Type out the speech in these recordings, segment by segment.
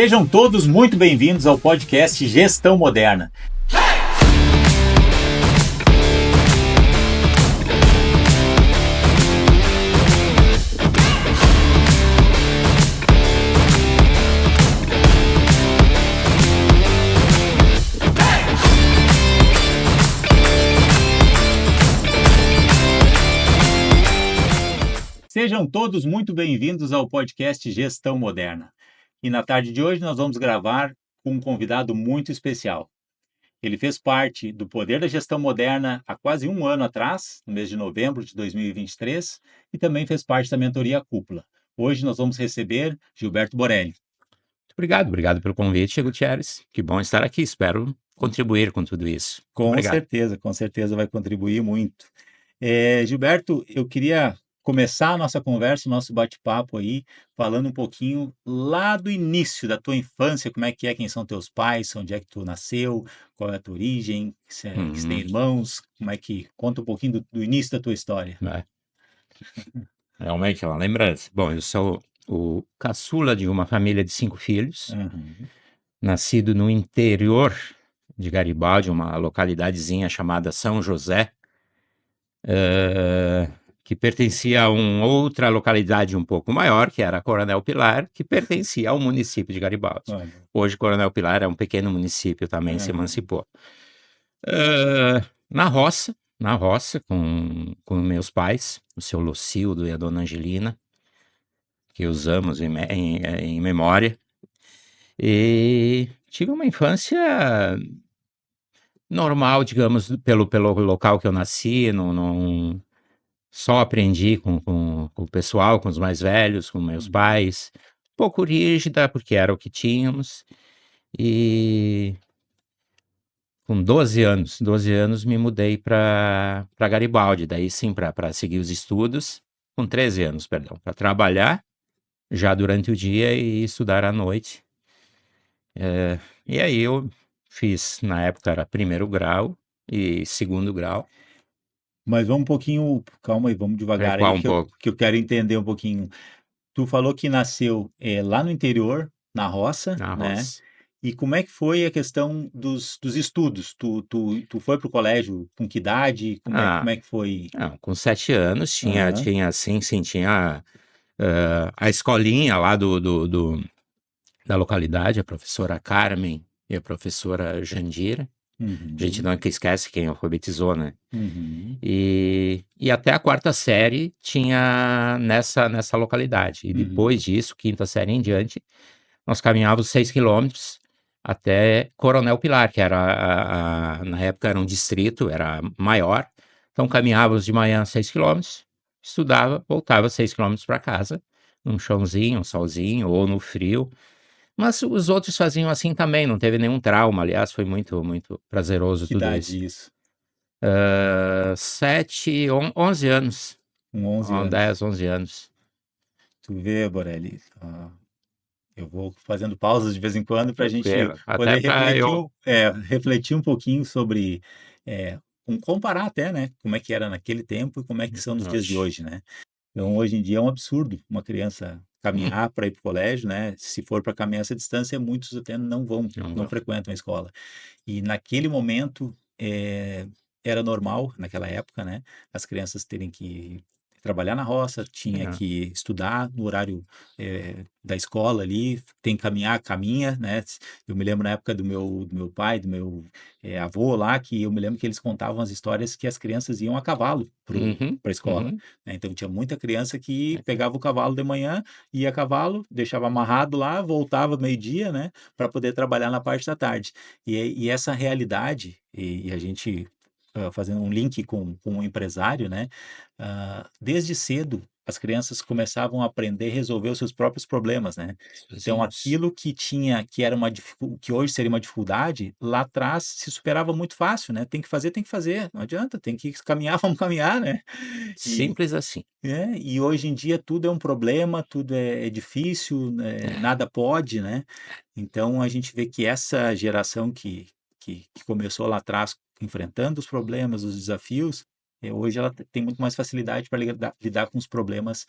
Sejam todos muito bem-vindos ao podcast Gestão Moderna. Sejam todos muito bem-vindos ao podcast Gestão Moderna. E na tarde de hoje nós vamos gravar com um convidado muito especial. Ele fez parte do Poder da Gestão Moderna há quase um ano atrás, no mês de novembro de 2023, e também fez parte da mentoria Cúpula. Hoje nós vamos receber Gilberto Borelli. Obrigado pelo convite, Gutierrez. Que bom estar aqui, espero contribuir com tudo isso. Com Obrigado. certeza vai contribuir muito. Gilberto, eu queria começar a nossa conversa, o nosso bate-papo aí, falando um pouquinho lá do início da tua infância, como é, quem são teus pais, onde é que tu nasceu, qual é a tua origem, se tem irmãos, como é que... Conta um pouquinho do início da tua história. Realmente é uma lembrança. Bom, eu sou o caçula de uma família de 5 filhos, nascido no interior de Garibaldi, uma localidadezinha chamada São José, que pertencia a uma outra localidade um pouco maior, que era Coronel Pilar, que pertencia ao município de Garibaldi. Hoje Coronel Pilar é um pequeno município, também se emancipou. Na roça com meus pais, o seu Lucildo e a dona Angelina, que usamos em memória, e tive uma infância normal, digamos, pelo local que eu nasci, não só aprendi com o pessoal, com os mais velhos, com meus pais, um pouco rígida, porque era o que tínhamos, e com 12 anos me mudei para Garibaldi, daí sim, para seguir os estudos, com 13 anos, perdão, para trabalhar já durante o dia e estudar à noite. E aí eu fiz, na época era primeiro grau e segundo grau. Mas vamos um pouquinho, calma aí, vamos devagar Recuar aí, um pouco. que eu quero entender um pouquinho. Tu falou que nasceu lá no interior, na roça, Na né? roça. E como é que foi a questão dos estudos? Tu foi para o colégio com que idade? Como é que foi? Não, com 7 anos Aham. tinha assim, sim, tinha a escolinha lá da localidade, a professora Carmen e a professora Jandira. A gente nunca esquece quem alfabetizou, né? E até a 4ª série tinha nessa localidade. E depois disso, 5ª série em diante, nós caminhávamos 6 quilômetros até Coronel Pilar, que era, na época era um distrito, era maior. Então caminhávamos de manhã 6 quilômetros, estudava, voltava 6 quilômetros para casa, num chãozinho, um solzinho, ou no frio. Mas os outros faziam assim também, não teve nenhum trauma, aliás, foi muito, muito prazeroso Que tudo idade isso. isso? 11 anos. Com 11 anos. 10, 11 anos. Tu vê, Borelli, eu vou fazendo pausas de vez em quando para a gente Até poder para refletir um pouquinho sobre, comparar até, né, como é que era naquele tempo e como é que são nos dias de hoje, né? Então, hoje em dia é um absurdo uma criança caminhar para ir para o colégio, né? Se for para caminhar essa distância, muitos até não frequentam a escola. E naquele momento, era normal, naquela época, né? As crianças terem que trabalhar na roça, tinha que estudar no horário da escola ali, tem que caminhar, caminha, né? Eu me lembro na época do meu pai, do meu avô lá, que eu me lembro que eles contavam as histórias que as crianças iam a cavalo para a escola, né? Então tinha muita criança que pegava o cavalo de manhã, ia a cavalo, deixava amarrado lá, voltava meio-dia, né? Para poder trabalhar na parte da tarde. E essa realidade, e a gente fazendo um link com um empresário, né? Desde cedo as crianças começavam a aprender a resolver os seus próprios problemas, né? Então aquilo que era que hoje seria uma dificuldade, lá atrás se superava muito fácil, né? Tem que fazer, não adianta, tem que caminhar, vamos caminhar, né? Simples assim. E hoje em dia tudo é um problema, tudo é difícil, né? Nada pode, né? Então a gente vê que essa geração que começou lá atrás enfrentando os problemas, os desafios, hoje ela tem muito mais facilidade para lidar com os problemas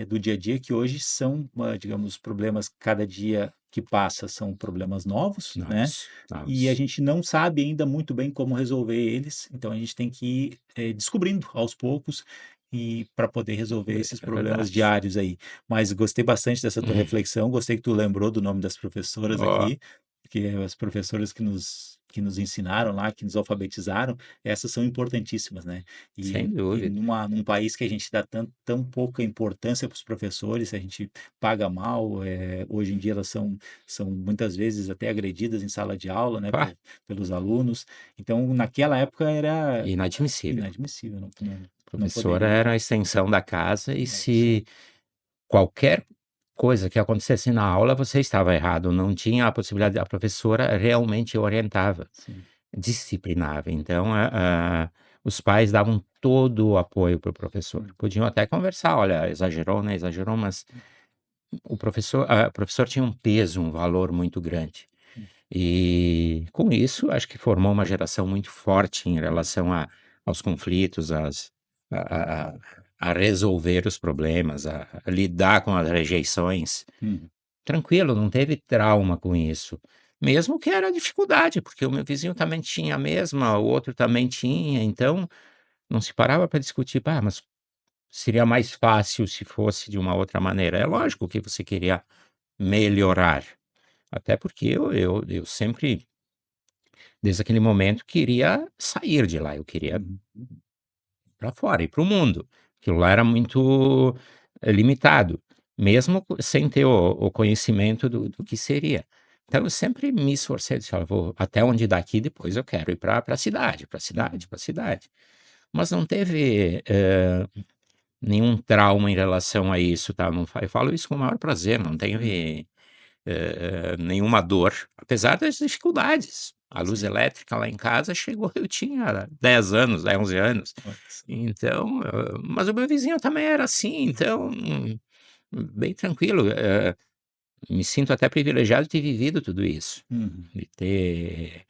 do dia a dia, que hoje são, digamos, problemas cada dia que passa são problemas novos, né, Novos, e a novos. gente não sabe ainda muito bem como resolver eles, então a gente tem que ir, descobrindo aos poucos e para poder resolver esses É problemas verdade. diários aí. Mas gostei bastante dessa tua reflexão, gostei que tu lembrou do nome das professoras Ó, aqui, que as professoras que nos ensinaram lá, que nos alfabetizaram, essas são importantíssimas, né. sem E dúvida. num país que a gente dá tão pouca importância para os professores, a gente paga mal, hoje em dia elas são muitas vezes até agredidas em sala de aula, né, Pá, pelos alunos. Então naquela época era inadmissível. inadmissível, não Professora era poderia a extensão da casa e é isso aí. se qualquer coisa que acontecesse na aula, você estava errado, não tinha a possibilidade, a professora realmente orientava, Sim. disciplinava. Então, os pais davam todo o apoio para o professor. Hum, Podiam até conversar: "Olha, exagerou, né, exagerou", mas o professor tinha um peso, um valor muito grande. hum, E, com isso, acho que formou uma geração muito forte em relação aos conflitos, a a a resolver os problemas, a lidar com as rejeições. uhum. Tranquilo, não teve trauma com isso. Mesmo que era dificuldade, porque o meu vizinho também tinha a mesma, o outro também tinha, então não se parava para discutir: "Ah, mas seria mais fácil se fosse de uma outra maneira". É lógico que você queria melhorar, até porque eu sempre, desde aquele momento, queria sair de lá, eu queria ir Uhum. pra fora, ir para o mundo. Aquilo lá era muito, limitado, mesmo sem ter o conhecimento do que seria. Então eu sempre me esforcei, disse: "Olha, vou até onde daqui, depois eu quero ir pra cidade, pra cidade, Uhum. pra cidade". Mas não teve, nenhum trauma em relação a isso, tá, não fa eu falo isso com o maior prazer, não Uhum. teve, nenhuma dor, apesar das dificuldades. A luz Sim, elétrica lá em casa chegou, eu tinha 10 anos, 11 anos. olha só. Então, mas o meu vizinho também era assim, então, bem tranquilo, me sinto até privilegiado de ter vivido tudo isso, Uhum. de ter,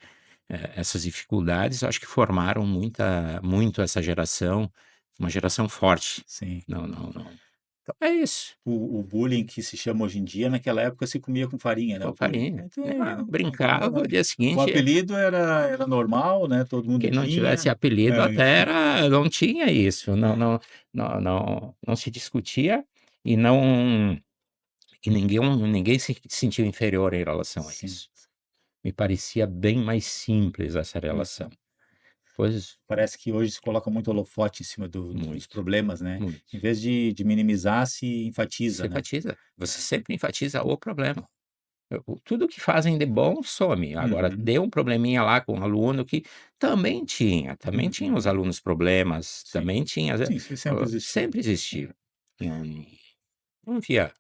essas dificuldades, eu acho que formaram muito essa geração, uma geração forte. Sim. Não, então é isso, O bullying que se chama hoje em dia, naquela época se comia com farinha, né, com o bullying. farinha. Então, Brincava, o dia o seguinte, apelido era normal, né, todo mundo quem não tivesse tinha. apelido É. até era, não tinha isso, não se discutia e não. E ninguém se sentiu inferior em relação a Sim. isso. Me parecia bem mais simples essa relação. Uhum. Pois Parece que hoje se coloca muito holofote em cima dos muito, problemas, né, em muito. vez de minimizar, se enfatiza, Você né. enfatiza, você sempre enfatiza o problema. Tudo que fazem de bom some. Agora, Uhum, deu um probleminha lá com um aluno que também tinha os uhum. alunos problemas, Sim. também tinha, Sim, isso sempre existiu. sempre existiu. Não não havia.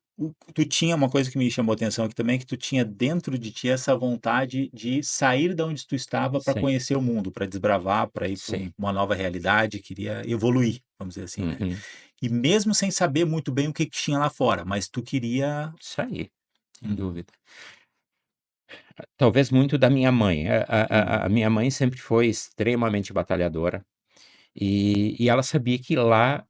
Tu tinha uma coisa que me chamou a atenção aqui também, que tu tinha dentro de ti essa vontade de sair da onde tu estava para Sim, conhecer o mundo, para desbravar, para ir para sim. uma nova realidade, queria evoluir, vamos dizer assim, né. Uhum. E mesmo sem saber muito bem o que que tinha lá fora, mas tu queria Isso aí, sem uhum, dúvida. Talvez muito da minha mãe. A uhum, minha mãe sempre foi extremamente batalhadora, e ela sabia que lá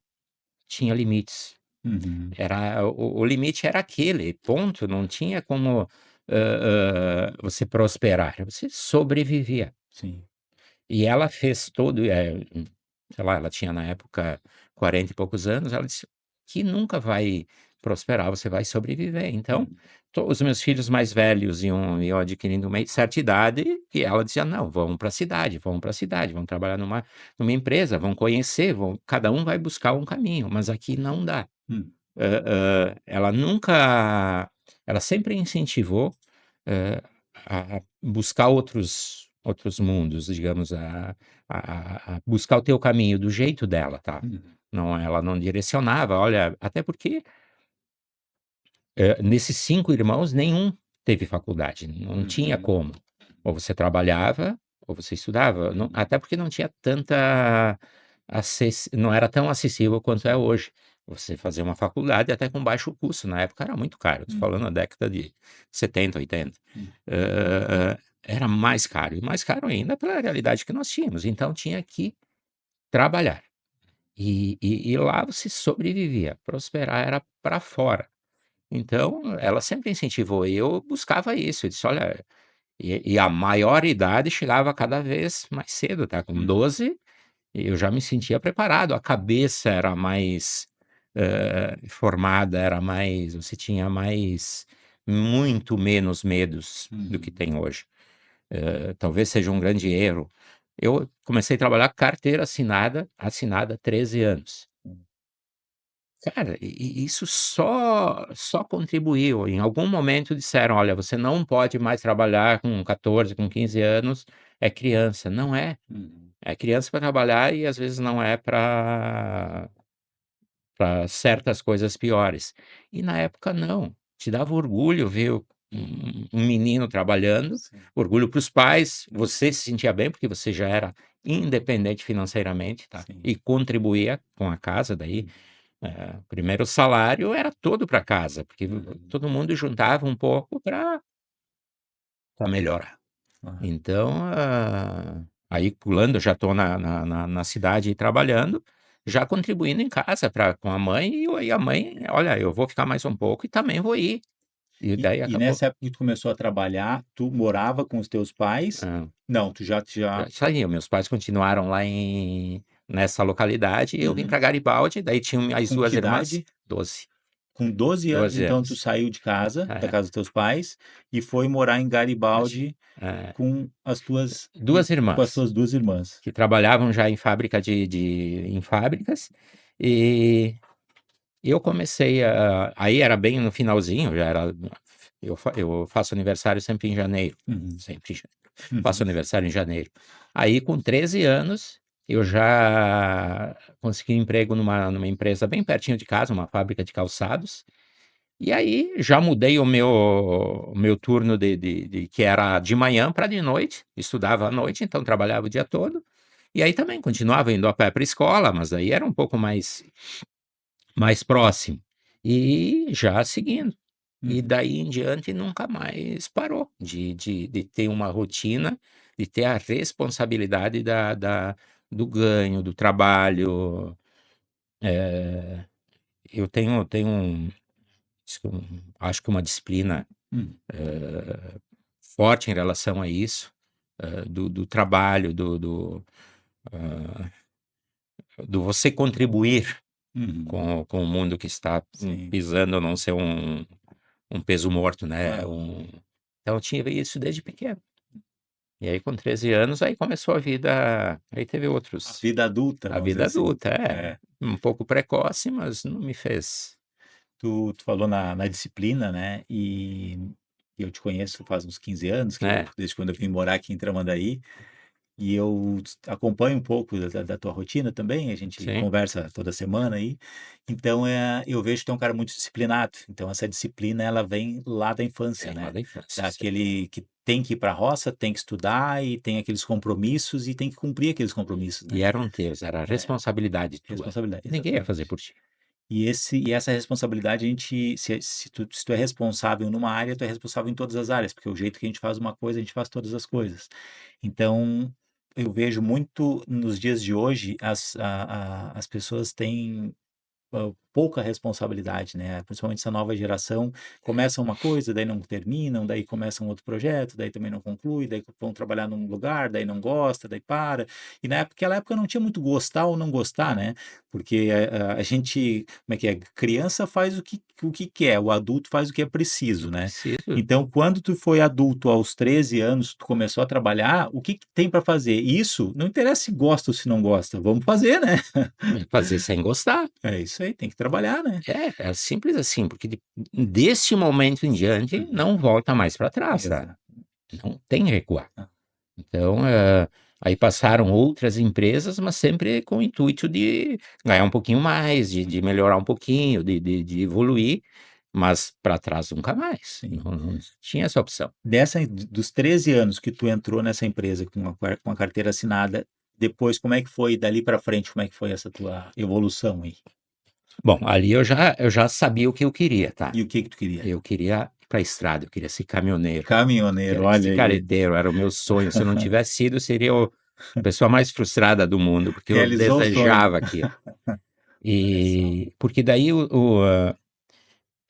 tinha limites. uhum, Era o limite era aquele, ponto, não tinha como, você prosperar, você sobrevivia. sim. E ela fez todo, sei lá, ela tinha na época 40 e poucos anos, ela disse que nunca vai prosperar, você vai sobreviver. Então, Uhum, os meus filhos mais velhos iam adquirindo uma certa idade e ela dizia: "Não, vamos para a cidade, vamos para a cidade, vamos trabalhar numa empresa, vão conhecer, vão cada um vai buscar um caminho, mas aqui não dá". hum, Ela nunca ela sempre incentivou, a buscar outros mundos, digamos, a buscar o teu caminho do jeito dela, tá. uhum, Não, ela não direcionava, olha, até porque, nesses 5 irmãos nenhum teve faculdade, não tinha uhum, como. Ou você trabalhava, ou você estudava, não, até porque não tinha tanta não era tão acessível quanto é sim, hoje. Você fazer uma faculdade até com baixo custo, na época era muito caro, estou falando uhum, na década de 70, 80. hum, Era mais caro, e mais caro ainda pela realidade que nós tínhamos, então tinha que trabalhar. E lá você sobrevivia, prosperar era para fora. Então, ela sempre incentivou, e eu buscava isso. Eu disse: "Olha", e a maior idade chegava cada vez mais cedo, tá, com 12 eu já me sentia preparado, a cabeça era mais, formada, era mais você tinha mais muito menos medos do que tem hoje. Talvez seja um grande erro. Eu comecei a trabalhar carteira assinada 13 anos. Cara, e isso só contribuiu. Em algum momento disseram: "Olha, você não pode mais trabalhar com 14, com 15 anos, é criança". Não é. É criança para trabalhar e às vezes não é para certas coisas piores. E na época não, te dava orgulho ver um menino trabalhando, Sim. orgulho para os pais, você se sentia bem, porque você já era independente financeiramente, tá, Sim. e contribuía com a casa daí, primeiro o salário era todo para casa, porque todo mundo juntava um pouco para melhorar. Aham. Então, aí pulando, eu já estou na cidade trabalhando, já contribuindo em casa com a mãe, e a mãe: "Olha, eu vou ficar mais um pouco e também vou ir". E daí E acabou. nessa época que tu começou a trabalhar, tu morava com os teus pais? Hã, Não, tu já já saí, meus pais continuaram lá nessa localidade, e eu vim uhum. para Garibaldi, daí tinham as Com 2 que irmãs, idade? 12, Com 12 anos, 12 então tu anos. saiu de casa, da É, casa dos teus pais, e foi morar em Garibaldi é, com as tuas 2 com as irmãs. tuas 2 irmãs. Que trabalhavam já em fábrica em fábricas, e eu comecei aí era bem no finalzinho, já era eu faço aniversário sempre em janeiro, Uhum, sempre em faço uhum. aniversário em janeiro. Aí com 13 anos, eu já consegui emprego numa empresa bem pertinho de casa, uma fábrica de calçados, e aí já mudei o meu turno de que era de manhã para de noite, estudava à noite, então trabalhava o dia todo, e aí também continuava indo a pé para a escola, mas aí era um pouco mais próximo, e já seguindo. E Uhum. daí em diante nunca mais parou de ter uma rotina, de ter a responsabilidade do ganho, do trabalho. Eu tenho acho que uma disciplina Hum. forte em relação a isso, do trabalho, do você contribuir Uhum. com o mundo que está Sim. pisando, não ser um peso morto, né, Aham. então eu tinha isso desde pequeno. E aí com 13 anos, aí começou a vida, aí teve A outros, vida adulta, a vamos dizer vida assim. adulta, É. um pouco precoce, mas não me fez. Tu falou na disciplina, né, e eu te conheço faz uns 15 anos, que eu É, desde quando eu vim morar aqui em Tramandaí, e eu acompanho um pouco da tua rotina também, a gente sim, conversa toda semana aí, então, eu vejo que tu é um cara muito disciplinado, então essa disciplina ela vem lá da infância, vem lá né, da infância, sim. daquele que tem que ir para a roça, tem que estudar e tem aqueles compromissos e tem que cumprir aqueles compromissos, E né. eram teus, era É, responsabilidade tua, responsabilidade, ninguém ia fazer exatamente. por ti. E essa responsabilidade a gente se tu é responsável numa área, tu é responsável em todas as áreas, porque o jeito que a gente faz uma coisa, a gente faz todas as coisas. Então, eu vejo muito nos dias de hoje as pessoas têm pouca responsabilidade, né, principalmente essa nova geração, começa uma coisa, daí não terminam, daí começa um outro projeto, daí também não conclui, daí vão trabalhar num lugar, daí não gosta, daí para. E naquela época não tinha muito gostar ou não gostar, né, porque a gente, como é que é, criança faz o que quer, o adulto faz o que é Eu preciso, né. preciso Então quando tu foi adulto aos 13 anos, tu começou a trabalhar, o que que tem para fazer? Isso, não interessa se gosta ou se não gosta, vamos fazer, né. fazer sem gostar. É isso aí, tem que trabalhar, né. É simples assim, porque desse momento em diante Uhum. não volta mais para trás, tá, Exato. não tem recuar. Ah, Então, aí passaram outras empresas, mas sempre com o intuito de ganhar um pouquinho mais, de melhorar um pouquinho, de evoluir, mas para trás nunca mais, sim. não tinha essa opção. Dos 13 anos que tu entrou nessa empresa com a carteira assinada, depois como é que foi dali para frente, como é que foi essa tua evolução aí? Bom, ali eu já sabia o que eu queria, tá. E o que que tu queria? Eu queria ir pra estrada, eu queria ser caminhoneiro, Caminhoneiro, queria ser olha aí. carreteiro, era o meu sonho, se eu não tivesse sido, seria a pessoa mais frustrada do mundo, porque eu Realizou o sonho. desejava aquilo. E porque daí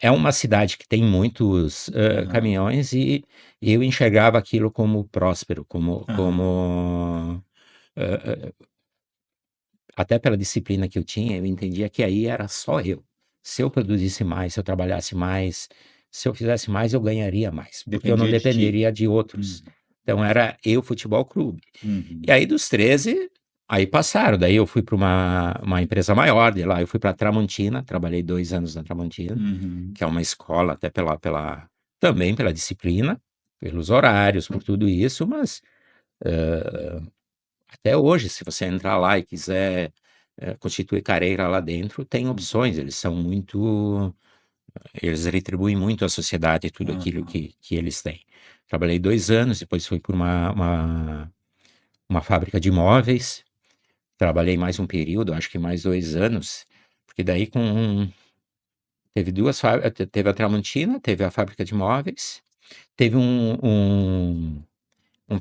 é uma cidade que tem muitos caminhões e eu enxergava aquilo como próspero, até pela disciplina que eu tinha, eu entendia que aí era só eu. Se eu produzisse mais, se eu trabalhasse mais, se eu fizesse mais, eu ganharia mais, porque eu não Dependia de ti. dependeria de outros. Então era eu Futebol Clube. Uhum. E aí dos 13, aí passaram. Daí eu fui para uma empresa maior, de lá eu fui para Tramontina, trabalhei 2 anos na Tramontina, que é uma escola até também pela disciplina, pelos horários, por tudo isso, mas até hoje, se você entrar lá e quiser constituir carreira lá dentro, tem opções, eles retribuem muito à sociedade tudo aquilo que eles têm. Trabalhei 2 anos, depois fui por uma fábrica de móveis, trabalhei mais um período, acho que mais 2 anos, porque daí teve duas fábricas, teve a Tramontina, teve a fábrica de móveis, teve um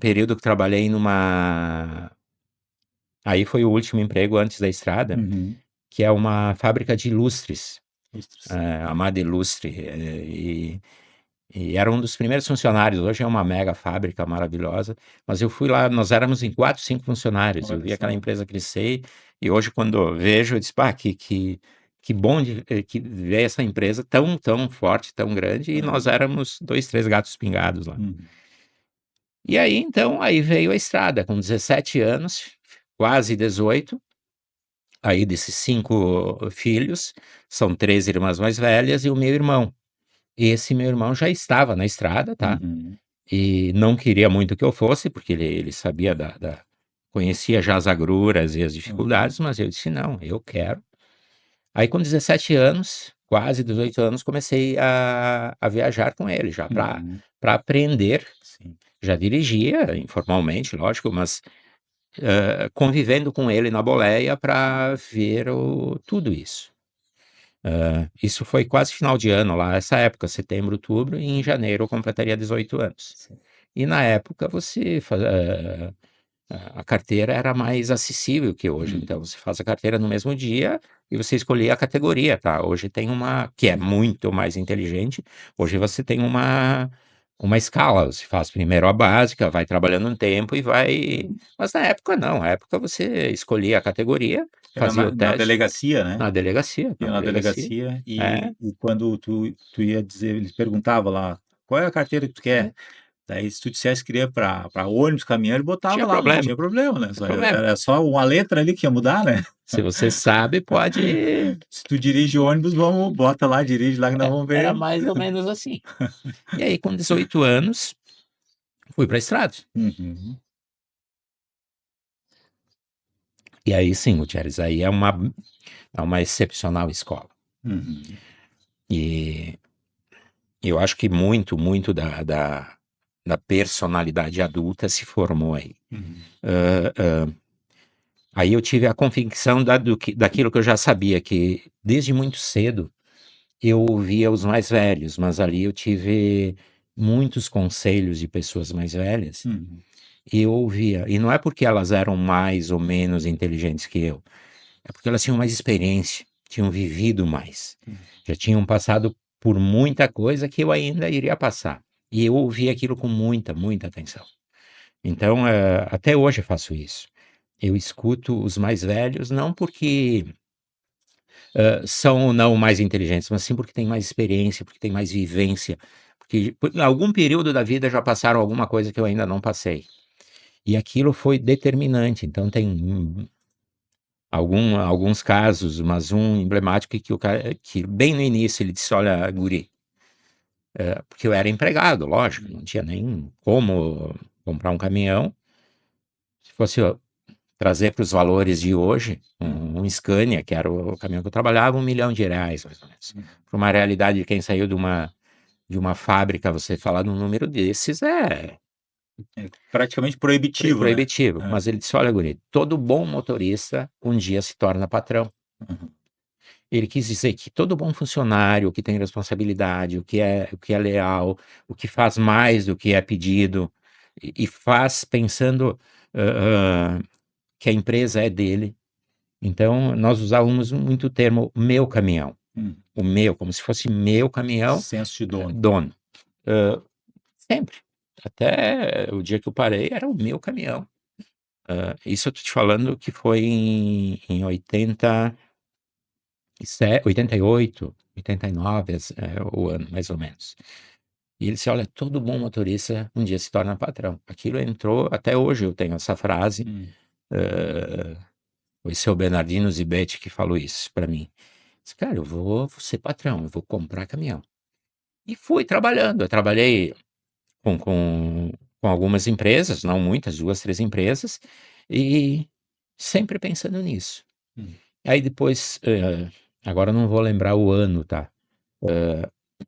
período que trabalhei aí foi o último emprego antes da estrada, que é uma fábrica de lustres, a Amada Ilustre, e era um dos primeiros funcionários. Hoje é uma mega fábrica maravilhosa, mas eu fui lá, nós éramos em 4, 5 funcionários. Olha Eu vi só. aquela empresa crescer e hoje quando eu vejo, eu disse, pá, que bom que ver essa empresa tão, tão forte, tão grande, e nós éramos 2, 3 gatos pingados lá. E aí, então, aí veio a estrada, com 17 anos, quase 18. Aí desses 5 filhos, são 3 irmãs mais velhas e o meu irmão. Esse meu irmão já estava na estrada, tá? E não queria muito que eu fosse, porque ele sabia conhecia já as agruras e as dificuldades, mas eu disse: "Não, eu quero". Aí com 17 anos, quase 18 anos, comecei a viajar com ele, já para aprender. Sim. Já dirigia informalmente, lógico, mas convivendo com ele na boleia para ver tudo isso. Isso foi quase final de ano lá, essa época, setembro, outubro, e em janeiro eu completaria 18 anos. Sim. E na época a carteira era mais acessível que hoje, então você faz a carteira no mesmo dia e você escolhia a categoria, tá? Hoje tem uma que é muito mais inteligente, hoje você tem uma escala, você faz primeiro a básica, vai trabalhando um tempo e vai. Mas na época não, na época você escolhia a categoria, Era fazia o na teste delegacia, né? na delegacia, Ia na na delegacia. delegacia É, e quando tu ia dizer, eles perguntavam lá: "Qual é a carteira que tu quer?" é, Daí se tu dissesse que queria para ônibus, caminhão, ele botava tinha lá, não problema, tinha problema, né, tinha só problema. era só uma letra ali que ia mudar, né. Se você sabe, pode. Se tu dirige ônibus, vamos bota lá, dirige lá que nós vamos Era ver. mais ou menos assim. E aí, com 18 anos, fui para a estrada. Uhum, E aí sim, Gutierrez, aí é uma excepcional escola. uhum, E eu acho que muito, muito da personalidade adulta se formou aí. uhum, Aí eu tive a convicção daquilo que eu já sabia, que desde muito cedo eu ouvia os mais velhos, mas ali eu tive muitos conselhos de pessoas mais velhas uhum. e eu ouvia. E não é porque elas eram mais ou menos inteligentes que eu, é porque elas tinham mais experiência, tinham vivido mais, já tinham passado por muita coisa que eu ainda iria passar. E eu ouvi aquilo com muita, muita atenção. Então, até hoje eu faço isso. Eu escuto os mais velhos, não porque são ou não mais inteligentes, mas sim porque têm mais experiência, porque têm mais vivência, porque em algum período da vida já passaram alguma coisa que eu ainda não passei. E aquilo foi determinante. Então, tem alguns casos, mas um emblemático que que bem no início ele disse: "Olha, guri", porque eu era empregado, lógico, não tinha nem como comprar um caminhão. Se fosse trazer para os valores de hoje, um Scania, que era o caminhão que eu trabalhava, R$ 1 milhão, mais ou menos. Para uma realidade de quem saiu de uma fábrica, você falar num número desses é É praticamente proibitivo, né. proibitivo. É. Mas ele disse: "Olha, guri, todo bom motorista um dia se torna patrão". Uhum. Ele quis dizer que todo bom funcionário, o que tem responsabilidade, o que é leal, o que faz mais do que é pedido, e faz pensando, que a empresa é dele. Então, nós usávamos muito o termo "meu caminhão". o meu, como se fosse meu caminhão, Senso de dono. dono. Sempre. Até o dia que eu parei, era o meu caminhão. Isso eu tô te falando que foi em 88, 89, o ano, mais ou menos. E ele disse: olha, todo bom motorista um dia se torna patrão. Aquilo entrou, até hoje eu tenho essa frase. Foi o seu Bernardino Zibetti que falou isso para mim. Disse: cara, eu vou ser patrão, eu vou comprar caminhão. E fui trabalhando. Eu trabalhei com algumas empresas, não muitas, 2, 3 empresas, e sempre pensando nisso. Aí depois, agora eu não vou lembrar o ano, tá?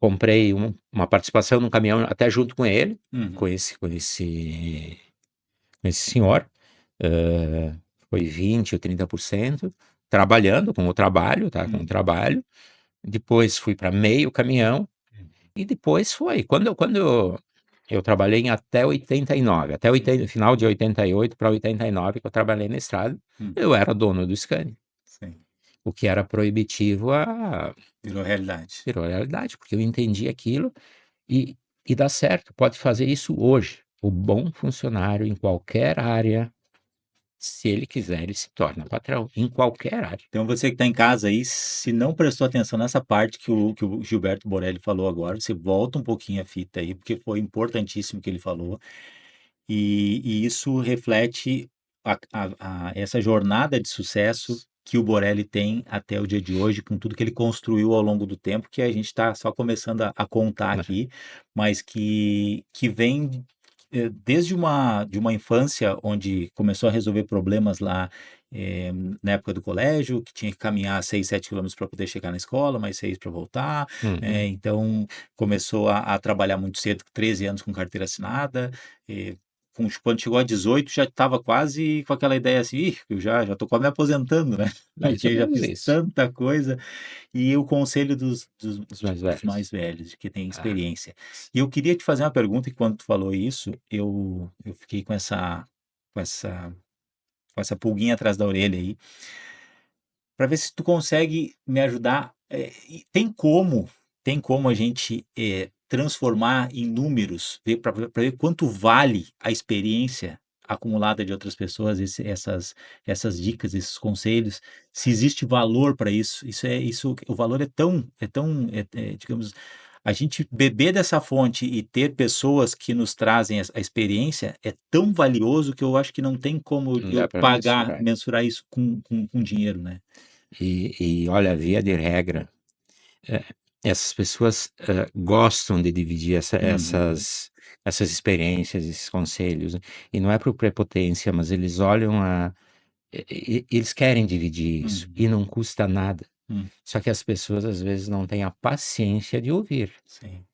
Comprei uma participação num caminhão, até junto com ele, com esse senhor, foi 20 ou 30%, trabalhando com o trabalho, tá? Com o trabalho. Depois fui para meio caminhão, e depois foi. Quando eu trabalhei até 89, final de 88 para 89, que eu trabalhei na estrada, eu era dono do Scania. Sim. O que era proibitivo Virou realidade. virou realidade, porque eu entendi aquilo e dá certo, pode fazer isso hoje. O bom funcionário em qualquer área, se ele quiser, ele se torna patrão, em qualquer área. Então você que está em casa aí, se não prestou atenção nessa parte que o Gilberto Borelli falou agora, você volta um pouquinho a fita aí, porque foi importantíssimo o que ele falou. E isso reflete essa jornada de sucesso que o Borelli tem até o dia de hoje, com tudo que ele construiu ao longo do tempo, que a gente está só começando a contar aqui, mas que vem desde de uma infância onde começou a resolver problemas lá na época do colégio, que tinha que caminhar 6, 7 quilômetros para poder chegar na escola, mais 6 para voltar. Então começou a trabalhar muito cedo, 13 anos com carteira assinada. Quando chegou a 18, já estava quase com aquela ideia assim: Ih, eu já estou quase me aposentando, né? Porque já fiz tanta coisa. E o conselho dos mais velhos, que têm experiência. E eu queria te fazer uma pergunta, e quando tu falou isso, eu fiquei com essa pulguinha atrás da orelha aí, para ver se tu consegue me ajudar. Tem como a gente transformar em números, para ver quanto vale a experiência acumulada de outras pessoas, essas dicas, esses conselhos, se existe valor para isso. O valor é tão, digamos, a gente beber dessa fonte e ter pessoas que nos trazem a experiência é tão valioso que eu acho que não tem como Não eu dá para mensurar isso com dinheiro, né? E olha, via de regra, essas pessoas gostam de dividir essas experiências, esses conselhos, e não é por prepotência, mas eles olham eles querem dividir isso, e não custa nada. Só que as pessoas às vezes não têm a paciência de ouvir. Sim.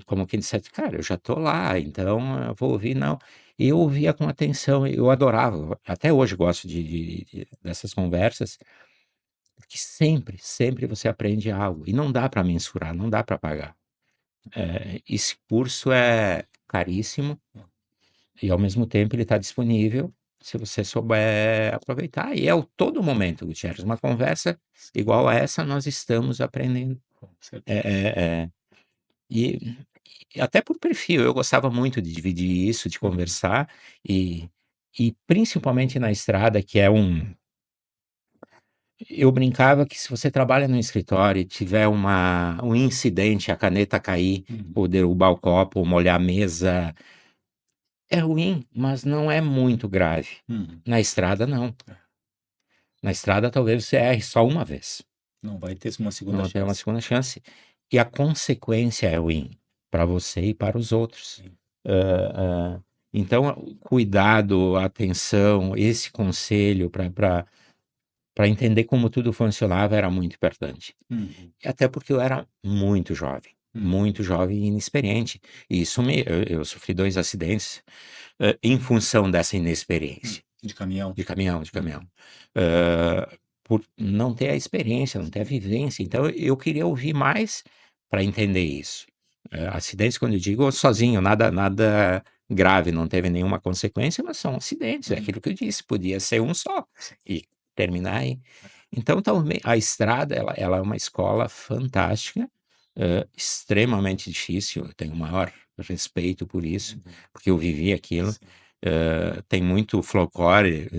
Como quem disse: cara, eu já tô lá, então eu vou ouvir. Não, eu ouvia com atenção, eu adorava, até hoje gosto dessas conversas, porque sempre você aprende algo, e não dá para mensurar, não dá para pagar. Esse curso é caríssimo, e ao mesmo tempo ele está disponível, se você souber aproveitar, e é todo momento, Gutierrez, uma conversa igual a essa, nós estamos aprendendo. Com certeza. E até por perfil, eu gostava muito de dividir isso, de conversar, e principalmente na estrada, que é eu brincava que se você trabalha no escritório e tiver um incidente, a caneta cair, ou derrubar o copo, ou molhar a mesa, é ruim, mas não é muito grave. Na estrada, não. Na estrada, talvez você erre só uma vez. Não vai ter uma segunda Não chance. tem uma segunda chance. E a consequência é ruim para você e para os outros. Então, o cuidado, a atenção, esse conselho para entender como tudo funcionava era muito importante. Até porque eu era muito jovem e inexperiente. E isso eu sofri 2 acidentes em função dessa inexperiência. De caminhão. De caminhão. Por não ter a experiência, não ter a vivência. Então, eu queria ouvir mais para entender isso. Acidentes, quando eu digo sozinho, nada grave, não teve nenhuma consequência, mas são acidentes. É aquilo que eu disse, podia ser um só e terminar aí. Então, também, a estrada, ela é uma escola fantástica, extremamente difícil, eu tenho o maior respeito por isso, porque eu vivi aquilo. Tem muito folclore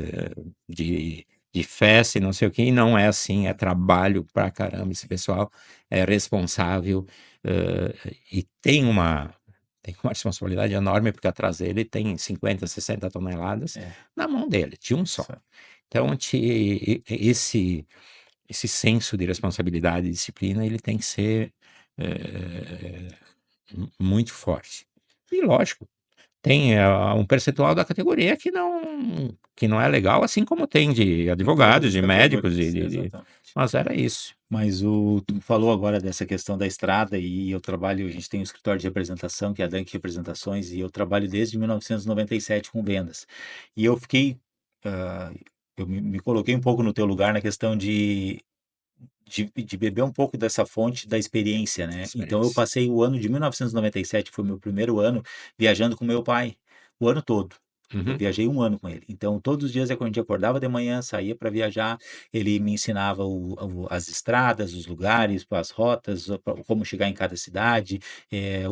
de festa e não sei o que, e não é assim, é trabalho pra caramba. Esse pessoal é responsável, e tem uma responsabilidade enorme, porque atrás dele tem 50, 60 toneladas na mão dele, de um só. Então, esse senso de responsabilidade e disciplina, ele tem que ser muito forte. E lógico, tem um percentual da categoria que não é legal, assim como tem de advogados, de médicos, mas era isso. Mas tu falou agora dessa questão da estrada, e eu trabalho, a gente tem um escritório de representação, que é a Dank Representações, e eu trabalho desde 1997 com vendas. E eu fiquei, eu me coloquei um pouco no teu lugar na questão de beber um pouco dessa fonte da experiência, né? Então eu passei o ano de 1997, que foi meu primeiro ano, viajando com meu pai, o ano todo. Eu viajei um ano com ele. Então, todos os dias, quando a gente acordava de manhã, saía para viajar, ele me ensinava as estradas, os lugares, as rotas, como chegar em cada cidade,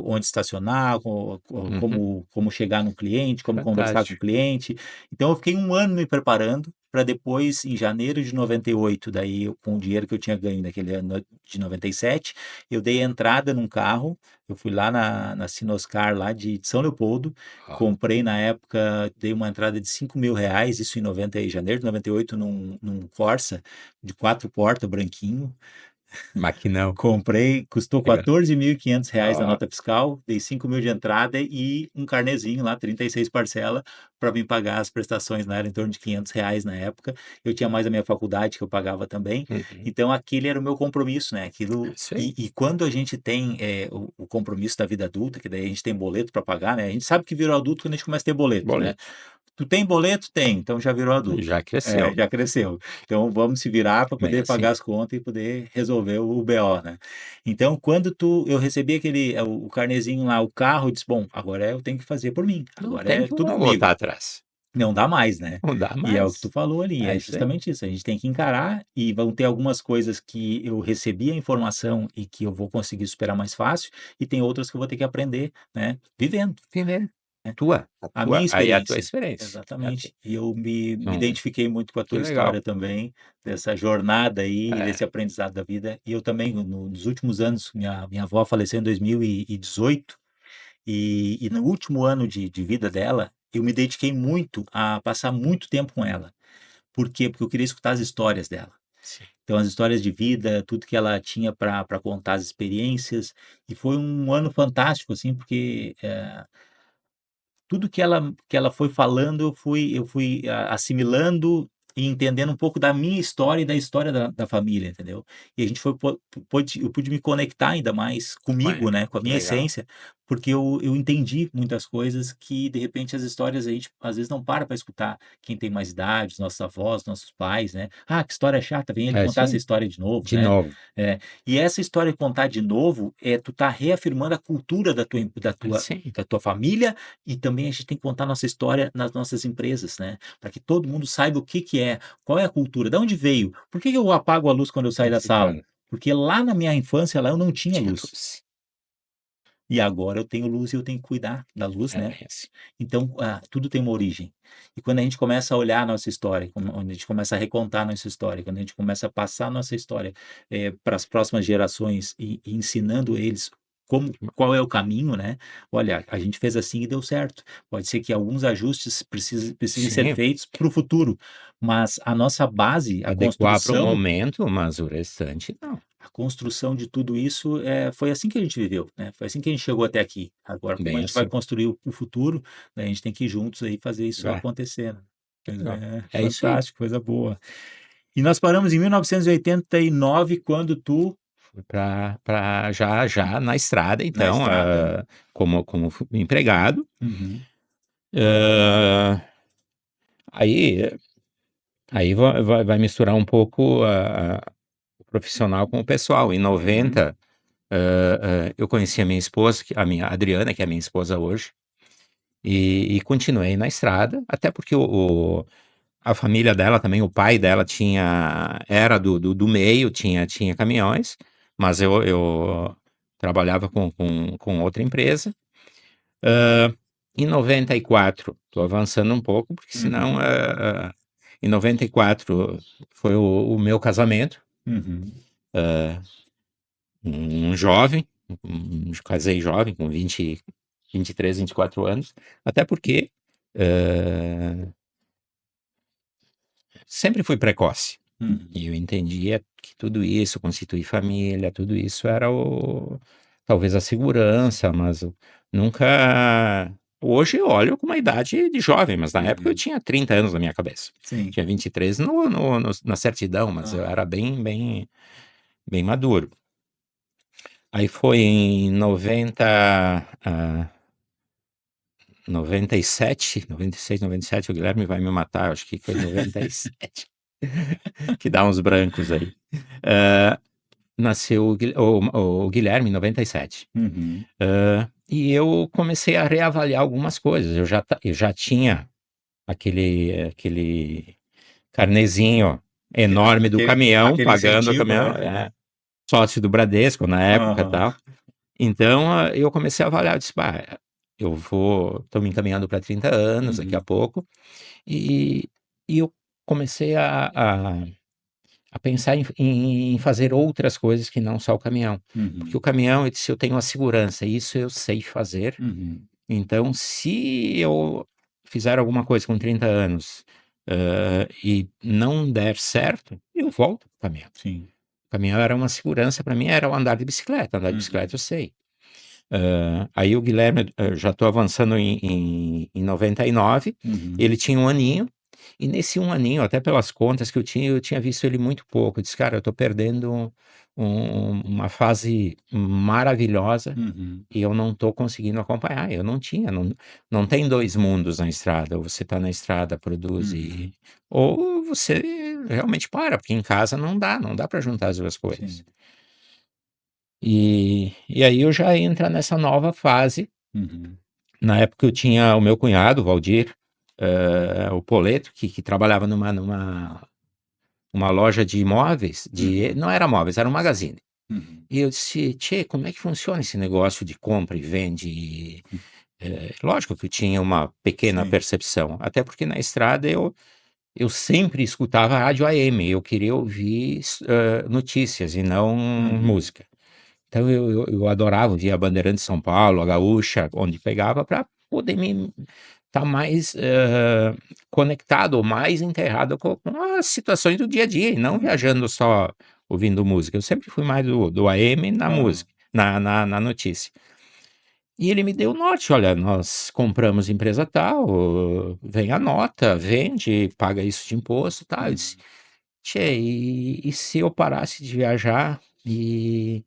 onde estacionar, como chegar no cliente, como conversar com o cliente. Então, eu fiquei um ano me preparando para depois, em janeiro de 98, daí com o dinheiro que eu tinha ganho naquele ano de 97, eu dei entrada num carro, eu fui lá na Sinoscar, lá de São Leopoldo, comprei na época, dei uma entrada de R$ 5.000, isso em janeiro de 98, num Corsa de 4 portas, branquinho. Maquinão. Comprei, custou R$ 14.500 a nota fiscal, dei 5.000 de entrada e um carnezinho lá, 36 parcelas, para me pagar as prestações, né? Era em torno de R$ 500 na época. Eu tinha mais a minha faculdade que eu pagava também. Então aquele era o meu compromisso, né? Aquilo. E quando a gente tem o compromisso da vida adulta, que daí a gente tem boleto para pagar, né? A gente sabe que virou adulto quando a gente começa a ter boleto, né? Tu tem boleto? Tem, então já virou adulto. Já cresceu. Já cresceu. Então vamos se virar para poder pagar as contas e poder resolver o BO, né? Então, quando eu recebi o carnezinho lá, o carro, eu disse, bom, agora eu tenho que fazer por mim. Agora é tudo comigo. Voltar atrás. Não dá mais, né? Não dá mais. E é o que tu falou ali, é justamente isso. A gente tem que encarar, e vão ter algumas coisas que eu recebi a informação e que eu vou conseguir superar mais fácil, e tem outras que eu vou ter que aprender, né? Vivendo. A minha experiência. Aí é a tua experiência. Exatamente. E eu me identifiquei muito com a tua história também, dessa jornada aí, desse aprendizado da vida. E eu também, nos últimos anos, minha avó faleceu em 2018, e no último ano de vida dela, eu me dediquei muito a passar muito tempo com ela. Por quê? Porque eu queria escutar as histórias dela. Então, as histórias de vida, tudo que ela tinha para contar, as experiências. E foi um ano fantástico, assim, porque tudo que ela foi falando, eu fui assimilando e entendendo um pouco da minha história e da história da família, entendeu? E a gente eu pude me conectar ainda mais comigo, né, com a minha essência, porque eu entendi muitas coisas que, de repente, as histórias a gente às vezes não para escutar quem tem mais idade, os nossos avós, nossos pais, né? Ah, que história chata, vem ele contar essa história de novo, De né? novo. E essa história de contar de novo, tu tá reafirmando a cultura da tua família, e também a gente tem que contar nossa história nas nossas empresas, né? Para que todo mundo saiba o que é, qual é a cultura, de onde veio. Por que eu apago a luz quando eu saio da sala? Porque lá na minha infância, lá eu não tinha luz. E agora eu tenho luz e eu tenho que cuidar da luz, né? Então, tudo tem uma origem. E quando a gente começa a olhar a nossa história, quando a gente começa a recontar a nossa história, quando a gente começa a passar a nossa história para as próximas gerações e ensinando eles qual é o caminho, né? Olha, a gente fez assim e deu certo. Pode ser que alguns ajustes precisem ser feitos para o futuro, mas a nossa base, a Adequar para o construção, momento, mas o restante não. a construção de tudo isso foi assim que a gente viveu, né? Foi assim que a gente chegou até aqui. Agora, como Bem a gente vai assim. construir o futuro, né, a gente tem que ir juntos aí fazer isso acontecer, né? É isso aí. Fantástico, coisa boa. E nós paramos em 1989, quando tu Para já na estrada, na então, estrada. como empregado. Uhum. Aí vai misturar um pouco o profissional com o pessoal. Em 90, eu conheci a minha esposa, a minha Adriana, que é a minha esposa hoje, e continuei na estrada, até porque a família dela também, o pai dela era do meio, tinha caminhões, mas eu trabalhava com outra empresa. Em 94, estou avançando um pouco, porque senão, em 94 foi o meu casamento, um jovem, casei jovem, com 23, 24 anos, até porque sempre fui precoce. E eu entendia que tudo isso, constituir família, tudo isso era talvez a segurança, mas nunca. Hoje eu olho com uma idade de jovem, mas na época eu tinha 30 anos na minha cabeça. Sim. Tinha 23 na certidão, mas eu era bem maduro. Aí foi em 97, 96, 97, o Guilherme vai me matar, acho que foi 97. Que dá uns brancos aí. Nasceu o Guilherme em 97. E eu comecei a reavaliar algumas coisas. Eu já tinha aquele carnezinho enorme do caminhão, pagando o caminhão, né? sócio do Bradesco na época e tal. Então eu comecei a avaliar, eu disse, estou me encaminhando para 30 anos daqui a pouco, e eu comecei a pensar em fazer outras coisas que não só o caminhão. Porque o caminhão, eu disse, eu tenho a segurança, isso eu sei fazer. Então, se eu fizer alguma coisa com 30 anos e não der certo, eu volto para o caminhão. Sim. O caminhão era uma segurança para mim, era o andar de bicicleta. Andar de bicicleta eu sei. Aí o Guilherme, já estou avançando em 99, ele tinha 1 aninho, e nesse 1 aninho, até pelas contas que eu tinha visto ele muito pouco. Eu disse, cara, eu estou perdendo uma fase maravilhosa e eu não estou conseguindo acompanhar. Eu não tem 2 mundos na estrada. Ou você está na estrada, produz ou você realmente para, porque em casa não dá para juntar as duas coisas. Sim. E aí eu já entro nessa nova fase. Na época eu tinha o meu cunhado, o Valdir, o Poleto, que trabalhava numa loja de imóveis, não era móveis, era um magazine. E eu disse, tchê, como é que funciona esse negócio de compra e vende? Lógico que eu tinha uma pequena percepção, até porque na estrada eu sempre escutava rádio AM, eu queria ouvir notícias e não música. Então eu adorava ouvir a Bandeirante de São Paulo, a Gaúcha, onde pegava, para poder estar mais conectado ou mais enterrado com as situações do dia a dia, e não viajando só ouvindo música. Eu sempre fui mais do AM na música, na notícia. E ele me deu o norte, olha, nós compramos empresa tal, vem a nota, vende, paga isso de imposto e tal. Eu disse, tchê, e se eu parasse de viajar e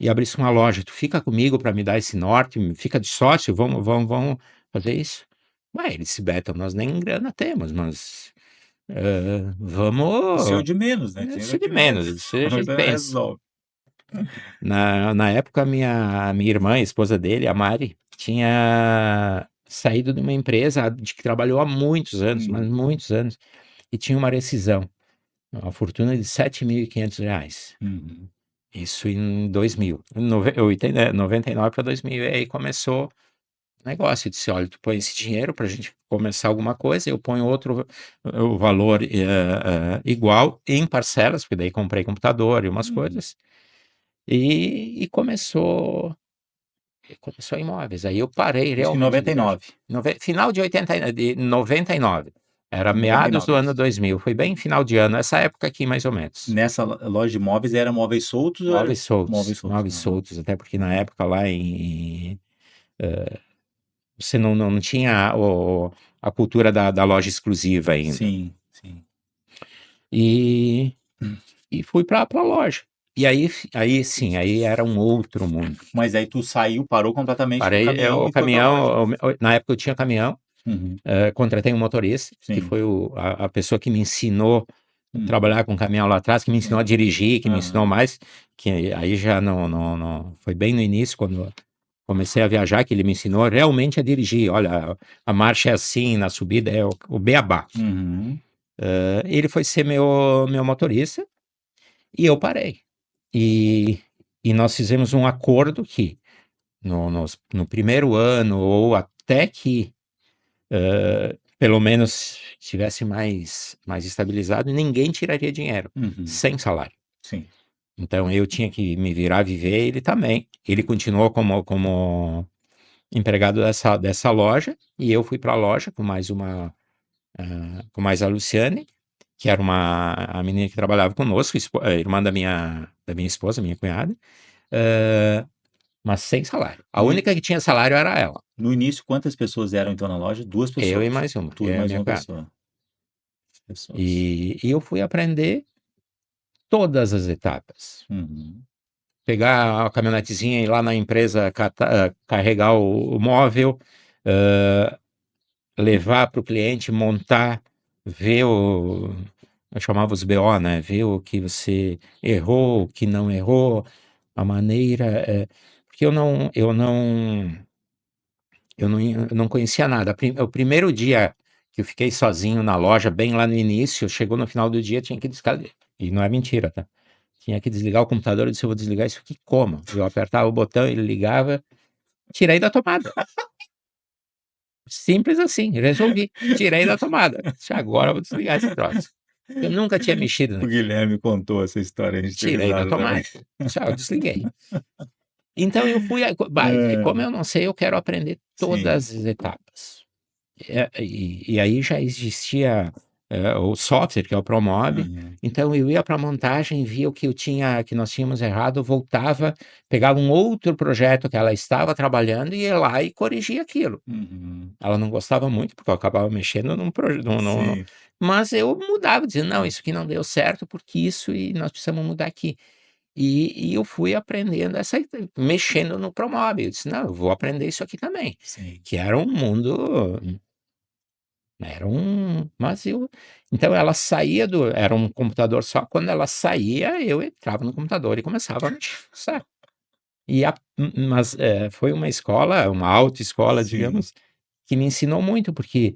abrisse uma loja, tu fica comigo para me dar esse norte, fica de sócio, vamos fazer isso? Ué, ele disse, Beto, nós nem grana temos, mas vamos... Isso é o de menos, né? Isso é de menos, isso a gente pensa. Resolve. Na época, minha irmã, a esposa dele, a Mari, tinha saído de uma empresa de que trabalhou há muitos anos, mas muitos anos, e tinha uma rescisão, uma fortuna de R$7.500. Isso em 2000, 99 para 2000, e aí começou o negócio. Eu disse, olha, tu põe esse dinheiro para a gente começar alguma coisa, eu ponho outro o valor igual em parcelas, porque daí comprei computador e umas coisas, e começou imóveis. Aí eu parei realmente. Em 99. Final de 99. Era meados do ano 2000, foi bem final de ano, essa época aqui mais ou menos. Nessa loja de móveis era móveis soltos? Móveis soltos, até porque na época lá você não tinha a cultura da loja exclusiva ainda. Sim. E fui para a loja. E aí era um outro mundo. Mas aí tu saiu, parou completamente Parei, o caminhão. Na época eu tinha caminhão, contratei um motorista, que foi a pessoa que me ensinou a trabalhar com caminhão lá atrás, que me ensinou a dirigir, que me ensinou mais, que aí já não foi bem no início, quando comecei a viajar, que ele me ensinou realmente a dirigir. Olha, a marcha é assim, na subida é o beabá. Ele foi ser meu motorista e eu parei. E nós fizemos um acordo que no primeiro ano, ou até que pelo menos estivesse mais estabilizado, ninguém tiraria dinheiro, sem salário. Sim. Então eu tinha que me virar, viver, ele também. Ele continuou como empregado dessa loja, e eu fui para a loja com mais a Luciane, que era a menina que trabalhava conosco, irmã da minha esposa, minha cunhada, mas sem salário. A única que tinha salário era ela. No início, quantas pessoas eram então na loja? 2 pessoas. Eu e mais uma, Tu e mais minha uma cunhada. pessoa. Pessoas. E eu fui aprender todas as etapas. Pegar a caminhonetezinha e ir lá na empresa carregar o móvel, levar para o cliente, montar, ver eu chamava os BO, né? Ver o que você errou, o que não errou, a maneira. Porque eu não conhecia nada. O primeiro dia que eu fiquei sozinho na loja, bem lá no início, chegou no final do dia, tinha que desligar. E não é mentira, tá? Tinha que desligar o computador. Eu disse: eu vou desligar isso aqui como? Eu apertava o botão, ele ligava, tirei da tomada. Simples assim, resolvi. Tirei da tomada. Disse: agora eu vou desligar esse troço. Eu nunca tinha mexido O naquilo. Guilherme contou essa história, a gente deu Tirei da risada também. tomada. Disse: eu desliguei. Então eu fui. Como eu não sei, eu quero aprender Sim. todas as etapas. E aí já existia o software, que é o Promob. Então eu ia para a montagem, via o que nós tínhamos errado, voltava, pegava um outro projeto que ela estava trabalhando e ia lá e corrigia aquilo. Ela não gostava muito, porque eu acabava mexendo num projeto. Sim. Mas eu mudava, dizendo: não, isso aqui não deu certo, porque isso, e nós precisamos mudar aqui. E eu fui aprendendo mexendo no Promob. Eu disse: não, eu vou aprender isso aqui também. Sim. Que era um mundo. Mas então ela saía era um computador só. Quando ela saía, eu entrava no computador e começava a mexer. Mas foi uma escola, uma autoescola, Sim. digamos, que me ensinou muito, porque,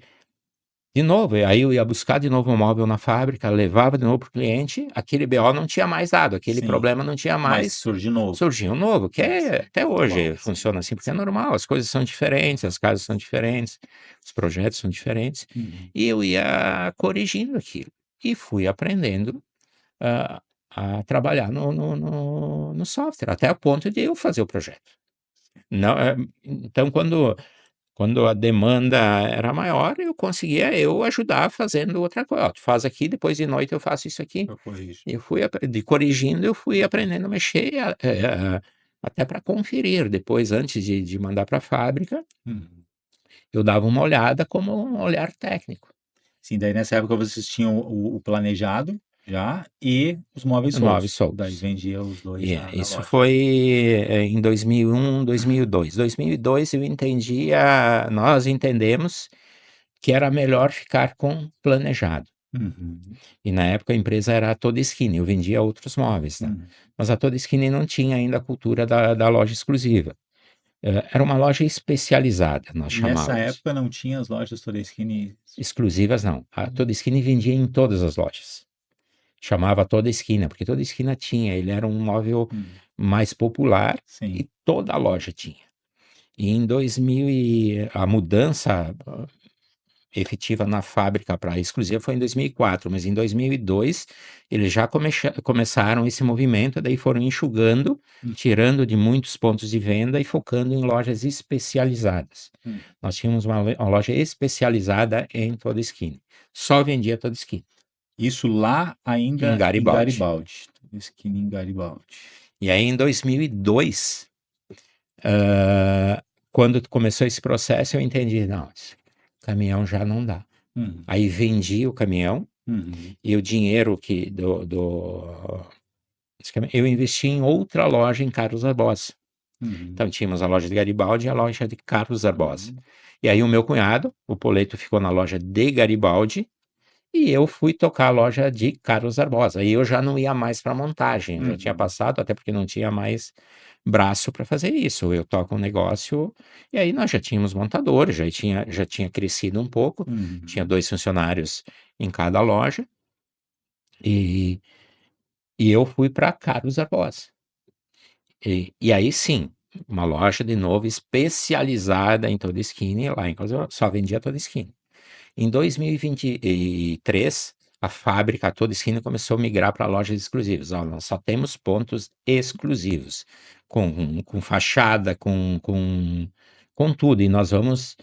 de novo, aí eu ia buscar de novo o móvel na fábrica, levava de novo para o cliente, aquele BO não tinha mais dado, aquele Sim. problema não tinha Mas mais. surge novo. Surgia um novo, que até hoje Bom, funciona assim, porque é normal, as coisas são diferentes, as casas são diferentes, os projetos são diferentes, e eu ia corrigindo aquilo. E fui aprendendo a trabalhar no software, até o ponto de eu fazer o projeto. Não, então, quando a demanda era maior, eu conseguia ajudar fazendo outra coisa. Ó, tu faz aqui, depois de noite eu faço isso aqui. eu corrijo. Eu fui corrigindo, eu fui aprendendo a mexer, até para conferir depois, antes de mandar para a fábrica, eu dava uma olhada como um olhar técnico. Sim, daí nessa época vocês tinham o planejado já e os móveis Os móveis soltos. Daí soltos. vendia os dois na Isso loja. foi em 2001, 2002. 2002 nós entendemos que era melhor ficar com planejado. E na época a empresa era a Toda Esquina, eu vendia outros móveis, tá? Mas a Toda Esquina não tinha ainda a cultura da loja exclusiva. Era uma loja especializada, nós Nessa chamávamos. época não tinha as lojas Toda Esquina. Exclusivas não. A Toda Esquina vendia em todas as lojas. Chamava Toda Esquina, porque Toda Esquina tinha. Ele era um móvel mais popular. Sim. E toda a loja tinha. E em 2000, a mudança efetiva na fábrica para a exclusiva foi em 2004, mas em 2002 eles já começaram esse movimento, daí foram enxugando, tirando de muitos pontos de venda e focando em lojas especializadas. Nós tínhamos uma loja especializada em Toda Esquina, só vendia Toda Esquina. Isso lá ainda Em Garibaldi. Toda Esquina em Garibaldi. E aí em 2002, quando começou esse processo, eu entendi: não, esse caminhão já não dá. Aí vendi o caminhão e o dinheiro eu investi em outra loja em Carlos Barbosa. Então tínhamos a loja de Garibaldi e a loja de Carlos Barbosa. E aí o meu cunhado, o Poleto, ficou na loja de Garibaldi e eu fui tocar a loja de Carlos Barbosa. Aí eu já não ia mais para montagem, eu já tinha passado, até porque não tinha mais braço para fazer isso. Eu toco um negócio, e aí nós já tínhamos montadores, já tinha crescido um pouco, tinha 2 funcionários em cada loja, e eu fui para Carlos Barbosa. E aí sim, uma loja de novo especializada em toda esquina, e lá em Carlos Barbosa só vendia toda esquina. Em 2023, a fábrica toda esquina começou a migrar para lojas exclusivas. Ó, nós só temos pontos exclusivos, com fachada, com tudo, e nós vamos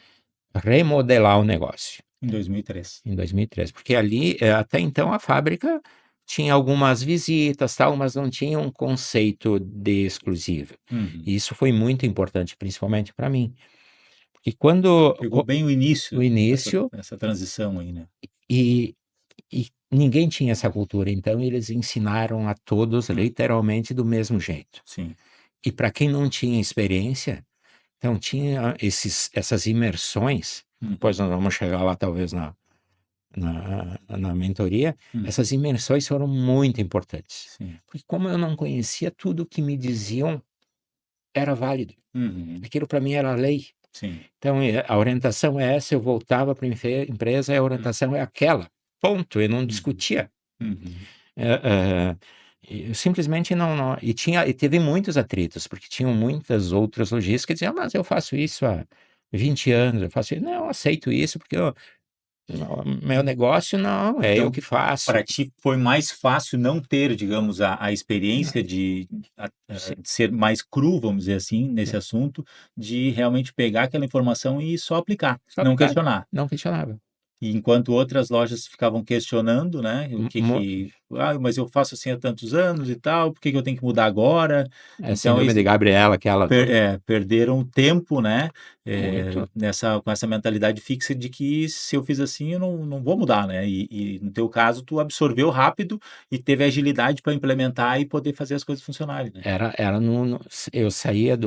remodelar o negócio. Em 2003. Em 2003, porque ali, até então, a fábrica tinha algumas visitas, tal, mas não tinha um conceito de exclusivo. E isso foi muito importante, principalmente para mim. Porque quando Pegou bem o início, início, essa transição aí, né? e ninguém tinha essa cultura, então eles ensinaram a todos literalmente do mesmo jeito. Sim. E para quem não tinha experiência, então tinha essas imersões, depois nós vamos chegar lá talvez na mentoria, essas imersões foram muito importantes. Sim. Porque como eu não conhecia, tudo que me diziam era válido. Aquilo para mim era lei. Sim. Então a orientação é essa, eu voltava para a empresa, a orientação é aquela. Ponto, eu não discutia. Eu simplesmente não. E teve muitos atritos, porque tinham muitas outras lojistas que diziam, mas eu faço isso há 20 anos, eu faço isso. Não, eu aceito isso, porque meu negócio não, é Então, eu que faço. para ti foi mais fácil não ter, digamos, a experiência de ser mais cru, vamos dizer assim, nesse assunto, de realmente pegar aquela informação e só aplicar, não questionar. Não questionava. E enquanto outras lojas ficavam questionando, né, mas eu faço assim há tantos anos e tal, por que eu tenho que mudar agora? É a síndrome de Gabriela, aquela... Perderam tempo, né, Muito. com essa mentalidade fixa de que se eu fiz assim, eu não vou mudar, né? E no teu caso, tu absorveu rápido e teve agilidade para implementar e poder fazer as coisas funcionarem, né? Eu saía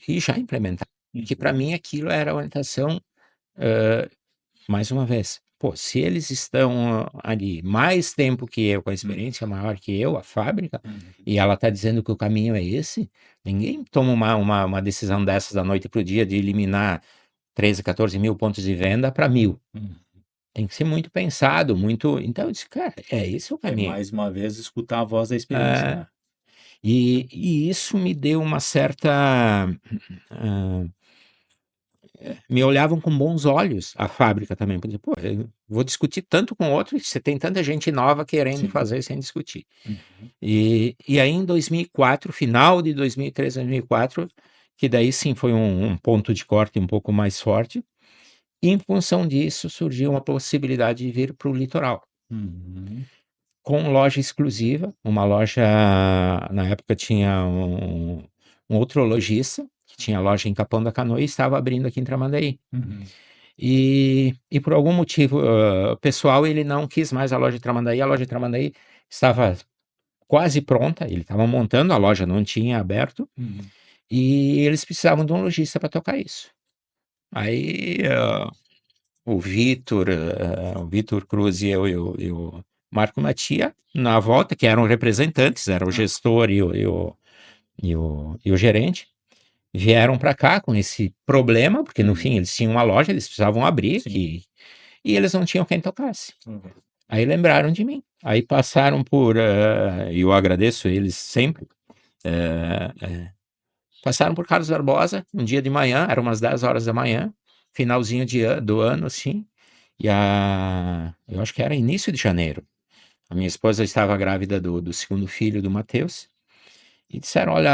e já implementava. Porque para mim aquilo era orientação, mais uma vez. Pô, se eles estão ali mais tempo que eu, com a experiência maior que eu, a fábrica, e ela está dizendo que o caminho é esse, ninguém toma uma decisão dessas da noite para o dia de eliminar 13, 14 mil pontos de venda para 1.000. Tem que ser muito pensado, muito... Então eu disse, cara, esse é o caminho. Mais uma vez, escutar a voz da experiência, né? E isso me deu uma certa... me olhavam com bons olhos, a fábrica também. Porque, pô, eu vou discutir tanto com outro, você tem tanta gente nova querendo fazer sem discutir. E aí em 2004, final de 2003, 2004, que daí sim foi um ponto de corte um pouco mais forte, e em função disso surgiu uma possibilidade de vir para o litoral. Com loja exclusiva, uma loja, na época tinha um outro lojista, que tinha loja em Capão da Canoa e estava abrindo aqui em Tramandaí. E por algum motivo pessoal, ele não quis mais a loja de Tramandaí. A loja de Tramandaí estava quase pronta, ele estava montando, a loja não tinha aberto, e eles precisavam de um lojista para tocar isso. Aí o Vitor Cruz e o Marco Matia, na volta, que eram representantes, era o gestor e o gerente, vieram para cá com esse problema, porque no fim eles tinham uma loja, eles precisavam abrir, e eles não tinham quem tocasse. Aí lembraram de mim. Aí passaram e eu agradeço eles sempre, passaram por Carlos Barbosa, um dia de manhã, eram umas 10 horas da manhã, finalzinho do ano, assim, eu acho que era início de janeiro. A minha esposa estava grávida do segundo filho do Matheus, e disseram, olha,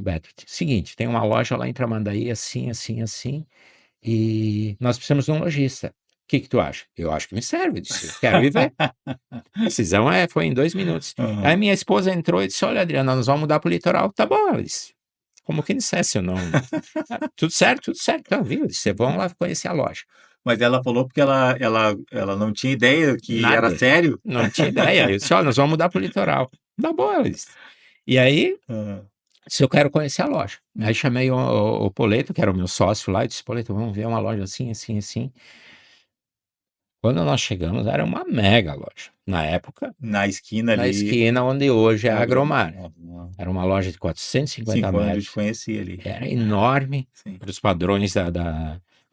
Beto, seguinte, tem uma loja lá em Tramandaí, assim, assim, assim, e nós precisamos de um lojista. O que tu acha? Eu acho que me serve, eu disse, quero ir ver. A decisão foi em 2 minutos. Aí minha esposa entrou e disse, olha, Adriana, nós vamos mudar para o litoral. Tá bom, ela disse, como que dissesse, eu não... tudo certo, então, viu? Eu disse, vamos lá conhecer a loja. Mas ela falou porque ela não tinha ideia que era sério? Não tinha ideia. Eu disse, olha, nós vamos mudar para o litoral. Tá bom, ela disse. E aí, disse, eu quero conhecer a loja. Aí chamei o Poleto, que era o meu sócio lá, e disse, Poleto, vamos ver uma loja assim, assim, assim. Quando nós chegamos, era uma mega loja. Na época... Na esquina ali... Na esquina onde hoje é a Agromar. Era uma loja de 450 metros. Eu te conheci ali. Era enorme para os padrões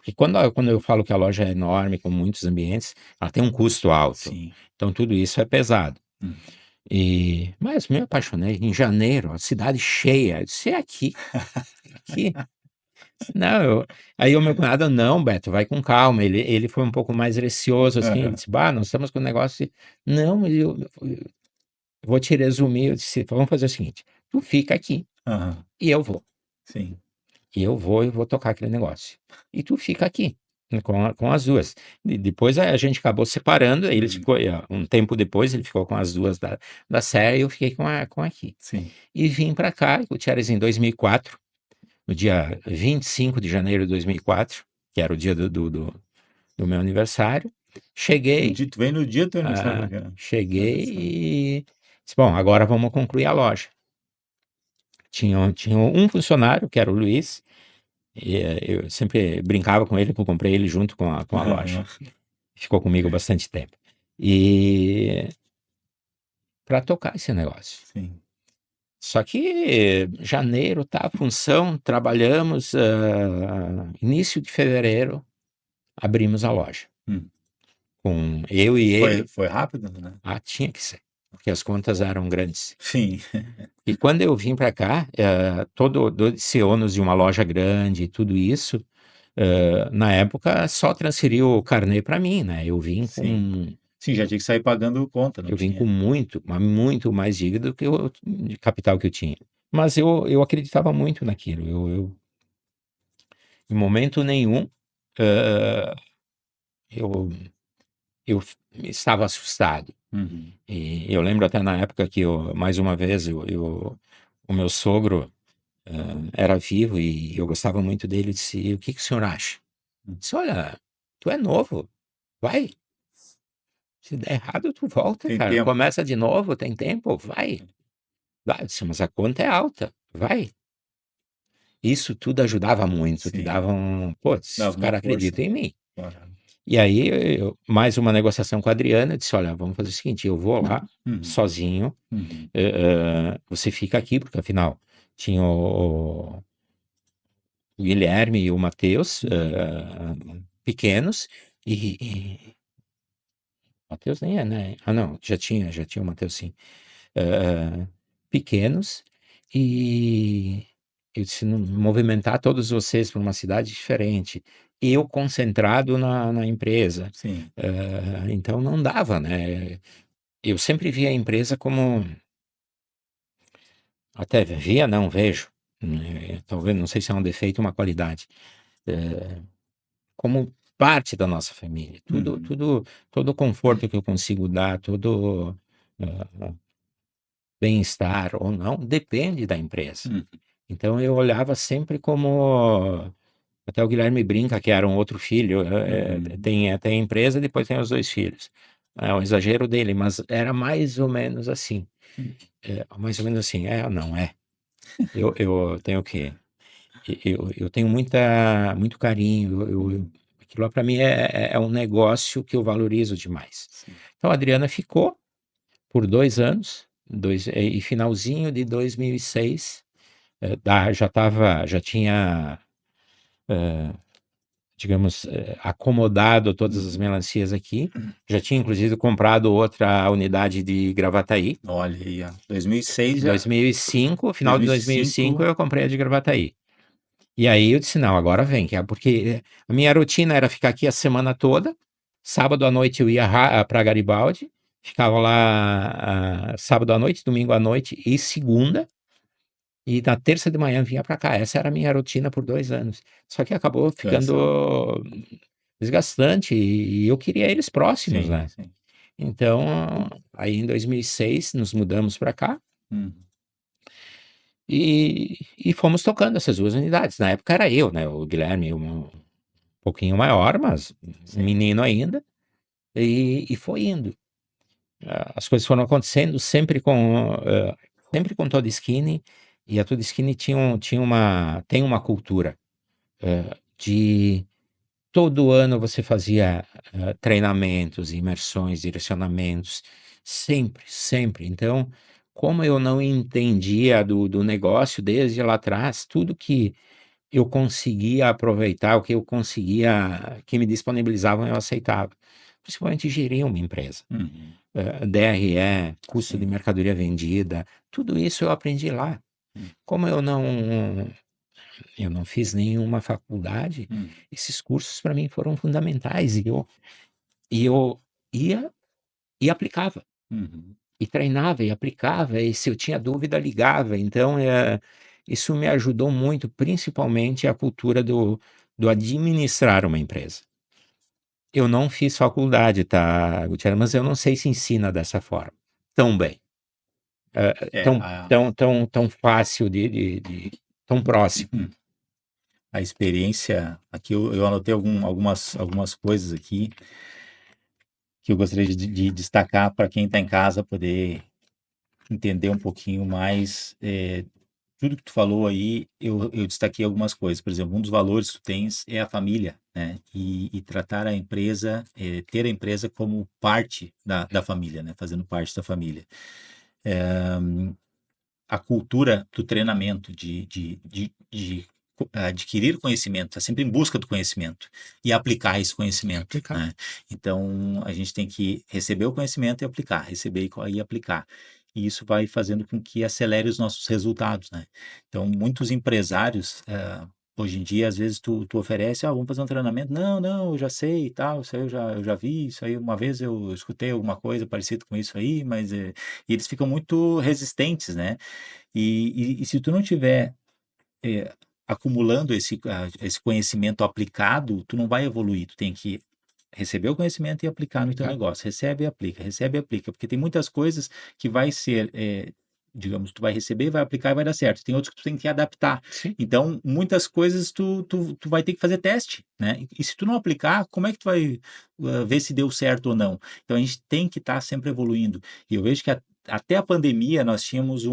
Porque quando eu falo que a loja é enorme, com muitos ambientes, ela tem um custo alto. Sim. Então tudo isso é pesado. Mas me apaixonei. Em janeiro, a cidade cheia. Eu disse, é aqui. Aqui. Não, aí o meu cunhado, não, Beto, vai com calma. Ele foi um pouco mais receoso, assim. Ele disse, bah, nós estamos com um negócio. Não, eu vou te resumir. Eu disse, vamos fazer o seguinte: tu fica aqui e eu vou. Sim. E eu vou tocar aquele negócio. E tu fica aqui. Com as duas. E depois a gente acabou separando. Ele ficou, um tempo depois, ele ficou com as duas da série e eu fiquei com aqui. Sim. E vim para cá, Gutierrez, em 2004, no dia 25 de janeiro de 2004, que era o dia do meu aniversário. Cheguei. Tu vem no dia do teu aniversário. Cheguei e disse, bom, agora vamos concluir a loja. Tinha um funcionário, que era o Luiz, e eu sempre brincava com ele, que eu comprei ele junto com a loja. Ficou comigo bastante tempo. E para tocar esse negócio. Sim. Só que janeiro, tá, função, trabalhamos, início de fevereiro, abrimos a loja. Com eu e ele. Foi rápido, né? Tinha que ser, porque as contas eram grandes. Sim. E quando eu vim para cá, todo esse ônus de uma loja grande e tudo isso, na época só transferiu o carnê para mim, né? Eu vim com... Sim, já tinha que sair pagando conta, não Eu vim tinha. com muito mais dívida do que de capital que eu tinha. Mas eu acreditava muito naquilo. Em momento nenhum, eu estava assustado. E eu lembro até na época que, mais uma vez, o meu sogro era vivo e eu gostava muito dele. Eu disse, o que o senhor acha? Ele disse, olha, tu é novo, vai. Se der errado, tu volta, Tem cara. tempo. Começa de novo, tem tempo, vai. Eu disse, mas a conta é alta, vai. Isso tudo ajudava muito, que dava putz, o cara acredita em mim. E aí, mais uma negociação com a Adriana, eu disse, olha, vamos fazer o seguinte, eu vou lá sozinho, você fica aqui, porque afinal tinha o Guilherme e o Matheus, pequenos, e Matheus nem é, né? Não, já tinha o Matheus, sim. Pequenos, e eu disse, movimentar todos vocês para uma cidade diferente, eu concentrado na empresa. Sim. Então não dava, né? Eu sempre via a empresa como... Até via, não vejo. Talvez, não sei se é um defeito ou uma qualidade. Como parte da nossa família. Todo o conforto que eu consigo dar, todo bem-estar ou não, depende da empresa. Então eu olhava sempre como... Até o Guilherme brinca que era um outro filho. Tem a empresa, depois tem os dois filhos. É um exagero dele, mas era mais ou menos assim. Mais ou menos assim. Não é. Eu tenho que... Eu tenho muito carinho. Aquilo lá para mim é um negócio que eu valorizo demais. Sim. Então a Adriana ficou por 2 anos, e finalzinho de 2006, já tinha, digamos, acomodado todas as melancias aqui, já tinha inclusive comprado outra unidade de Gravataí. Olha aí, 2006 já... 2005, final de 2005 eu comprei a de Gravataí. E aí eu disse, não, agora vem, porque a minha rotina era ficar aqui a semana toda, sábado à noite eu ia para Garibaldi, ficava lá sábado à noite, domingo à noite e segunda, e na terça de manhã vinha para cá. Essa era a minha rotina por 2 anos. Só que acabou ficando desgastante e eu queria eles próximos, né? Sim. Então, aí em 2006 nos mudamos para cá. E fomos tocando essas 2 unidades. Na época era eu, né? O Guilherme um pouquinho maior, mas menino ainda. E foi indo. As coisas foram acontecendo sempre com Todd Skinny. E a Todd Skinny tem uma cultura de... Todo ano você fazia treinamentos, imersões, direcionamentos. Sempre, sempre. Então, como eu não entendia do negócio desde lá atrás, tudo que eu conseguia aproveitar o que eu conseguia, que me disponibilizavam, eu aceitava. Principalmente gerir uma empresa. DRE, custo de Sim. mercadoria vendida, tudo isso eu aprendi lá. Como eu não fiz nenhuma faculdade, esses cursos para mim foram fundamentais e eu ia e aplicava. E treinava e aplicava, e se eu tinha dúvida, ligava. Então, isso me ajudou muito, principalmente a cultura do administrar uma empresa. Eu não fiz faculdade, tá, Gutierrez, mas eu não sei se ensina dessa forma tão bem, É, tão fácil tão próximo. a experiência, aqui eu anotei algumas coisas aqui que eu gostaria de destacar para quem está em casa poder entender um pouquinho mais. Tudo que tu falou aí, eu destaquei algumas coisas. Por exemplo, um dos valores que tu tens é a família, né? E tratar a empresa, ter a empresa como parte da família, né? Fazendo parte da família. A cultura do treinamento, de adquirir conhecimento, está sempre em busca do conhecimento e aplicar esse conhecimento, né? Então, a gente tem que receber o conhecimento e aplicar, receber e aplicar. E isso vai fazendo com que acelere os nossos resultados, né? Então, muitos empresários, hoje em dia, às vezes tu oferece, vamos fazer um treinamento. Não, não, eu já sei e tal, isso aí eu já vi, isso aí uma vez eu escutei alguma coisa parecida com isso aí, mas e eles ficam muito resistentes, né? E se tu não tiver acumulando esse conhecimento aplicado, tu não vai evoluir. Tu tem que receber o conhecimento e aplicar no teu negócio. Recebe e aplica, porque tem muitas coisas que vai ser, digamos, tu vai receber, vai aplicar e vai dar certo. Tem outros que tu tem que adaptar. Sim. Então, muitas coisas tu vai ter que fazer teste, né? E se tu não aplicar, como é que tu vai ver se deu certo ou não? Então, a gente tem que estar sempre evoluindo. E eu vejo que até a pandemia nós tínhamos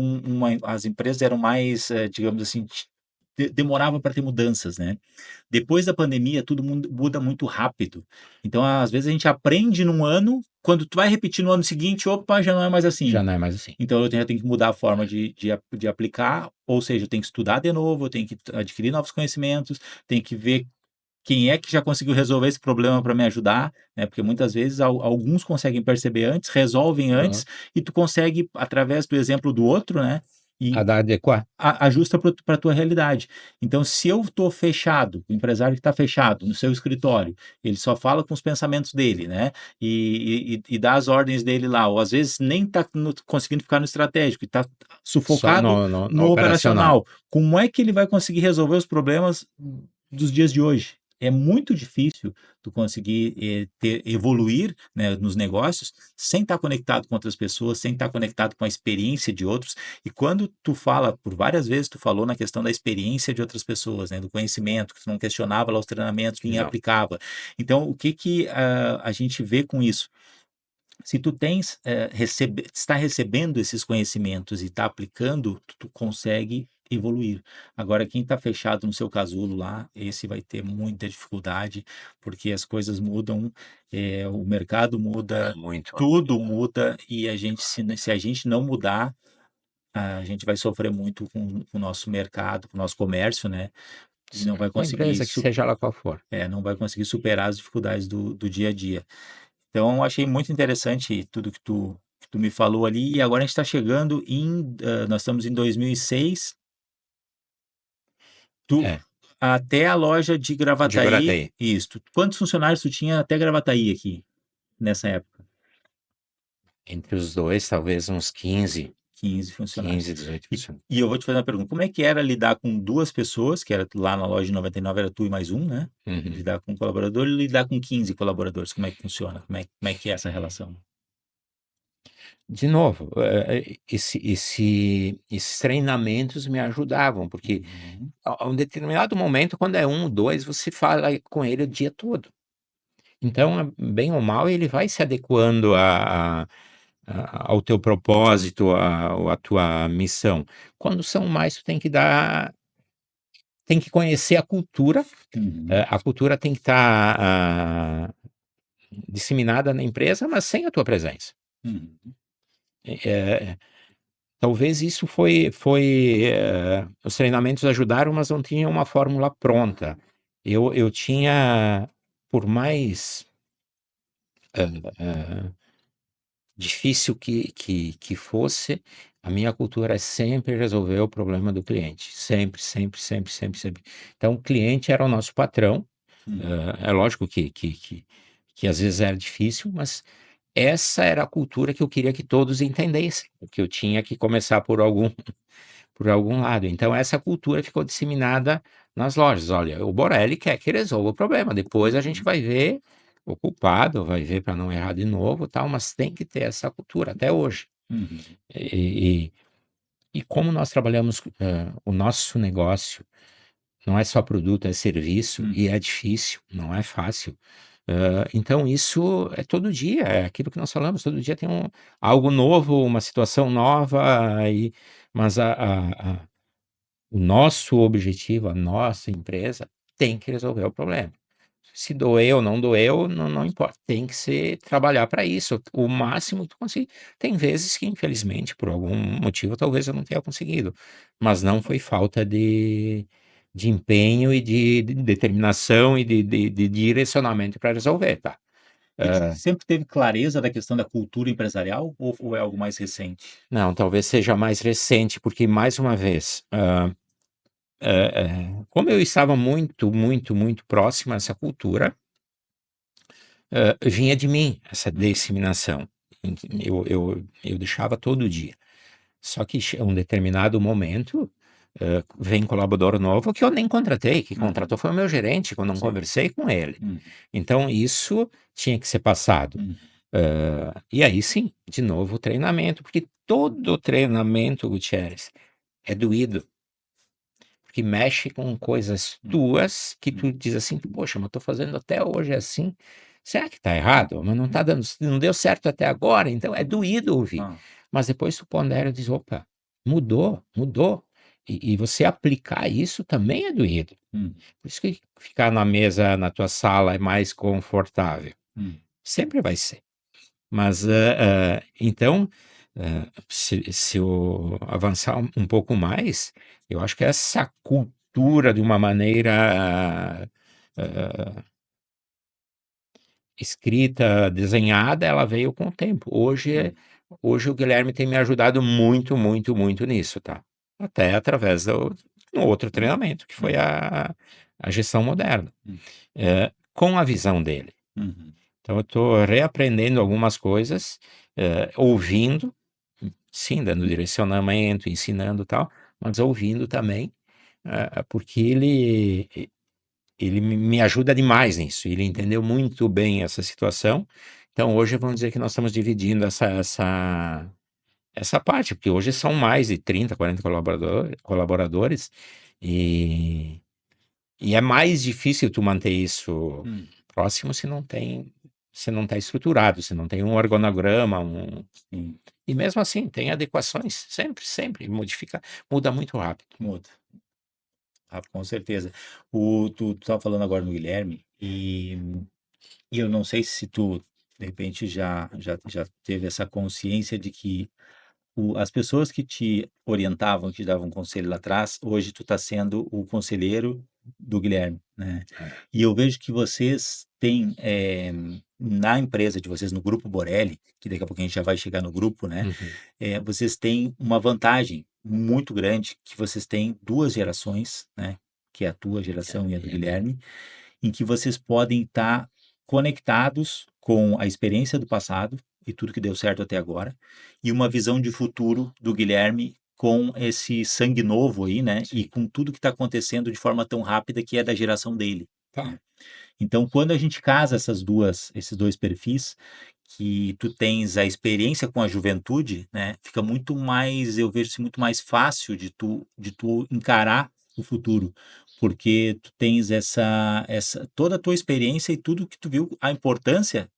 as empresas eram mais, digamos assim, demorava para ter mudanças, né? Depois da pandemia, tudo muda muito rápido. Então, às vezes, a gente aprende num ano, quando tu vai repetir no ano seguinte, opa, já não é mais assim. Já não é mais assim. Então, eu já tenho que mudar a forma de aplicar, ou seja, eu tenho que estudar de novo, eu tenho que adquirir novos conhecimentos, tenho que ver quem é que já conseguiu resolver esse problema para me ajudar, né? Porque muitas vezes alguns conseguem perceber antes, resolvem antes, e tu consegue, através do exemplo do outro, né? E Adequar. ajusta para a tua realidade. Então, se eu estou fechado, o empresário que está fechado no seu escritório, ele só fala com os pensamentos dele, né? E dá as ordens dele lá, ou às vezes nem está conseguindo ficar no estratégico, está Só sufocado no no operacional. operacional. Como é que ele vai conseguir resolver os problemas dos dias de hoje? É muito difícil tu conseguir evoluir, né, nos negócios sem estar conectado com outras pessoas, sem estar conectado com a experiência de outros. E quando tu fala, por várias vezes tu falou na questão da experiência de outras pessoas, né, do conhecimento, que tu não questionava lá os treinamentos, vinha e aplicava. Então, o que a gente vê com isso? Se tu está recebendo esses conhecimentos e está aplicando, tu consegue evoluir. Agora, quem está fechado no seu casulo lá, esse vai ter muita dificuldade, porque as coisas mudam, o mercado muda, Muito. tudo muda, e se a gente não mudar, a gente vai sofrer muito com o nosso mercado, com o nosso comércio, né? E não vai Com a conseguir, empresa que seja lá qual for. não vai conseguir superar as dificuldades do dia a dia. Então, eu achei muito interessante tudo que tu me falou ali. E agora a gente está chegando nós estamos em 2006. É, Até a loja de de Gravataí. Gravataí. Isso. Quantos funcionários tu tinha até Gravataí aqui, nessa época? Entre os dois, talvez uns 15, 15 funcionários. 18 E, funcionários. e eu vou te fazer uma pergunta. Como é que era lidar com duas pessoas, que era lá na loja de 99 era tu e mais um, né? Lidar com um colaborador e lidar com 15 colaboradores. Como é que funciona? Como é que é essa relação? De novo, esses treinamentos me ajudavam, porque a um determinado momento, quando é um, dois, você fala com ele o dia todo. Então, bem ou mal, ele vai se adequando ao teu propósito, à tua missão. Quando são mais, tu tem que conhecer a cultura. A cultura tem que estar disseminada na empresa, mas sem a tua presença. talvez isso os treinamentos ajudaram, mas não tinha uma fórmula pronta. Eu tinha, por mais difícil que fosse, a minha cultura é sempre resolver o problema do cliente. Sempre, sempre, sempre, sempre, sempre. Então, o cliente era o nosso patrão. É lógico que às vezes era difícil, mas essa era a cultura que eu queria que todos entendessem, que eu tinha que começar por algum lado. Então, essa cultura ficou disseminada nas lojas. Olha, o Borelli quer que resolva o problema, depois a gente vai ver o culpado, vai ver para não errar de novo, tal, mas tem que ter essa cultura até hoje. E, e, e como nós trabalhamos o nosso negócio, não é só produto, é serviço, e é difícil, não é fácil. Então, isso é todo dia, é aquilo que nós falamos, todo dia tem algo novo, uma situação nova, mas o nosso objetivo, a nossa empresa, tem que resolver o problema. Se doeu ou não doeu, não importa, tem que ser trabalhar para isso, o máximo que conseguir. Tem vezes que, infelizmente, por algum motivo, talvez eu não tenha conseguido, mas não foi falta de empenho e de determinação e de direcionamento para resolver, tá? Sempre teve clareza da questão da cultura empresarial ou é algo mais recente? Não, talvez seja mais recente, porque, mais uma vez, como eu estava muito, muito, muito próximo a essa cultura, vinha de mim essa disseminação. Eu deixava todo dia. Só que em um determinado momento, vem colaborador novo que eu nem contratei, que contratou foi o meu gerente, que eu não conversei com ele. Então, isso tinha que ser passado. E aí sim, de novo o treinamento, porque todo treinamento, Gutierrez, é doído. Porque mexe com coisas tuas que tu diz assim, poxa, mas eu tô fazendo até hoje assim. Será que tá errado? Mas não tá dando, não deu certo até agora, então é doído ouvir. Mas depois tu pondera e diz, opa, mudou, mudou. E você aplicar isso também é doído. Por isso que ficar na mesa na tua sala é mais confortável. Sempre vai ser. Mas, então, se eu avançar um pouco mais, eu acho que essa cultura, de uma maneira escrita, desenhada, ela veio com o tempo. Hoje o Guilherme tem me ajudado muito, muito, muito nisso, tá? Até através do outro treinamento, que foi a gestão moderna, com a visão dele. Então, eu estou reaprendendo algumas coisas, ouvindo, sim, dando direcionamento, ensinando e tal, mas ouvindo também, porque ele me ajuda demais nisso, ele entendeu muito bem essa situação. Então, hoje vamos dizer que nós estamos dividindo essa parte, porque hoje são mais de 30, 40 colaboradores, e é mais difícil tu manter isso próximo se não está estruturado, se não tem um organograma, e mesmo assim tem adequações, sempre, sempre, muda muito rápido. Muda. Com certeza. Tu estava falando agora no Guilherme, e eu não sei se tu, de repente, já teve essa consciência de que as pessoas que te orientavam, que te davam conselho lá atrás, hoje tu está sendo o conselheiro do Guilherme, né? E eu vejo que vocês têm, na empresa de vocês, no Grupo Borelli, que daqui a pouco a gente já vai chegar no grupo, né? Vocês têm uma vantagem muito grande, que vocês têm duas gerações, né? Que é a tua geração e a do Guilherme, em que vocês podem estar conectados com a experiência do passado e tudo que deu certo até agora, e uma visão de futuro do Guilherme com esse sangue novo aí, né? E com tudo que está acontecendo de forma tão rápida, que é da geração dele. Né? Então, quando a gente casa esses dois perfis, que tu tens a experiência com a juventude, né? Fica muito mais, eu vejo muito mais fácil de tu encarar o futuro, porque tu tens toda a tua experiência e tudo que tu viu, a importância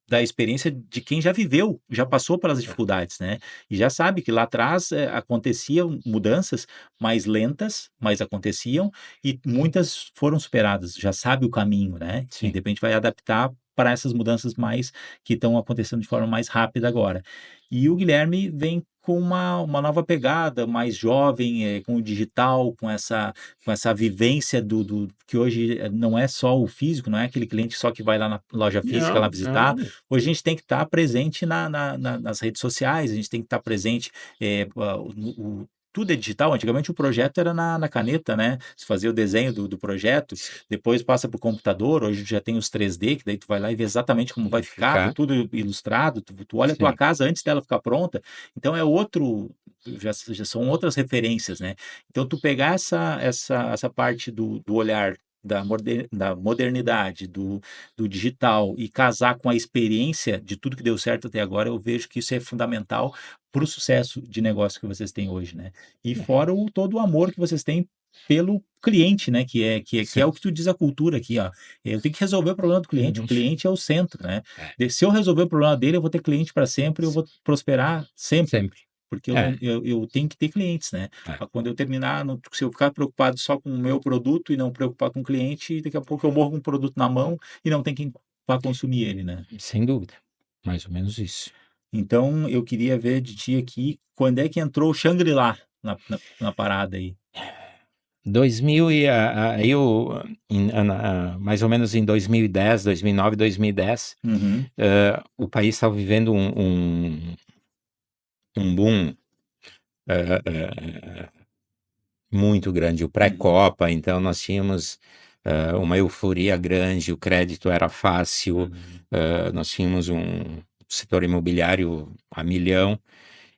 da experiência de quem já viveu, já passou pelas dificuldades, né? E já sabe que lá atrás aconteciam mudanças mais lentas, mas aconteciam, e muitas foram superadas, já sabe o caminho, né? Sim. E de repente vai adaptar para essas mudanças mais que estão acontecendo de forma mais rápida agora. E o Guilherme vem com uma nova pegada, mais jovem, com o digital, com essa vivência do que hoje não é só o físico, não é aquele cliente só que vai lá na loja física lá Não, visitar. não. Hoje a gente tem que estar presente nas redes sociais, a gente tem que estar presente, tudo é digital. Antigamente o projeto era na caneta, né? Você fazia o desenho do projeto, depois passa para o computador. Hoje já tem os 3D, que daí tu vai lá e vê exatamente como vai ficar, tá tudo ilustrado. Tu olha a tua Sim. casa antes dela ficar pronta. Então é outro, já são outras referências, né? Então tu pegar essa parte do olhar da modernidade, do digital, e casar com a experiência de tudo que deu certo até agora, eu vejo que isso é fundamental para o sucesso de negócio que vocês têm hoje, né? E fora todo o amor que vocês têm pelo cliente, né? Que é o que tu diz, a cultura aqui, ó. Eu tenho que resolver o problema do cliente. O cliente é o centro, né? Se eu resolver o problema dele, eu vou ter cliente para sempre, eu vou prosperar sempre. Sempre. Porque eu tenho que ter clientes, né? Quando eu terminar, se eu ficar preocupado só com o meu produto e não preocupar com o cliente, daqui a pouco eu morro com o produto na mão e não tem quem vá consumir ele, né? Sem dúvida. Mais ou menos isso. Então, eu queria ver de ti aqui, quando é que entrou o Shangri-La na parada aí? 2000 e eu mais ou menos em 2010, 2009, 2010, Uhum. o país estava vivendo um boom muito grande, o pré-Copa. Então nós tínhamos uma euforia grande, o crédito era fácil, nós tínhamos um setor imobiliário a milhão.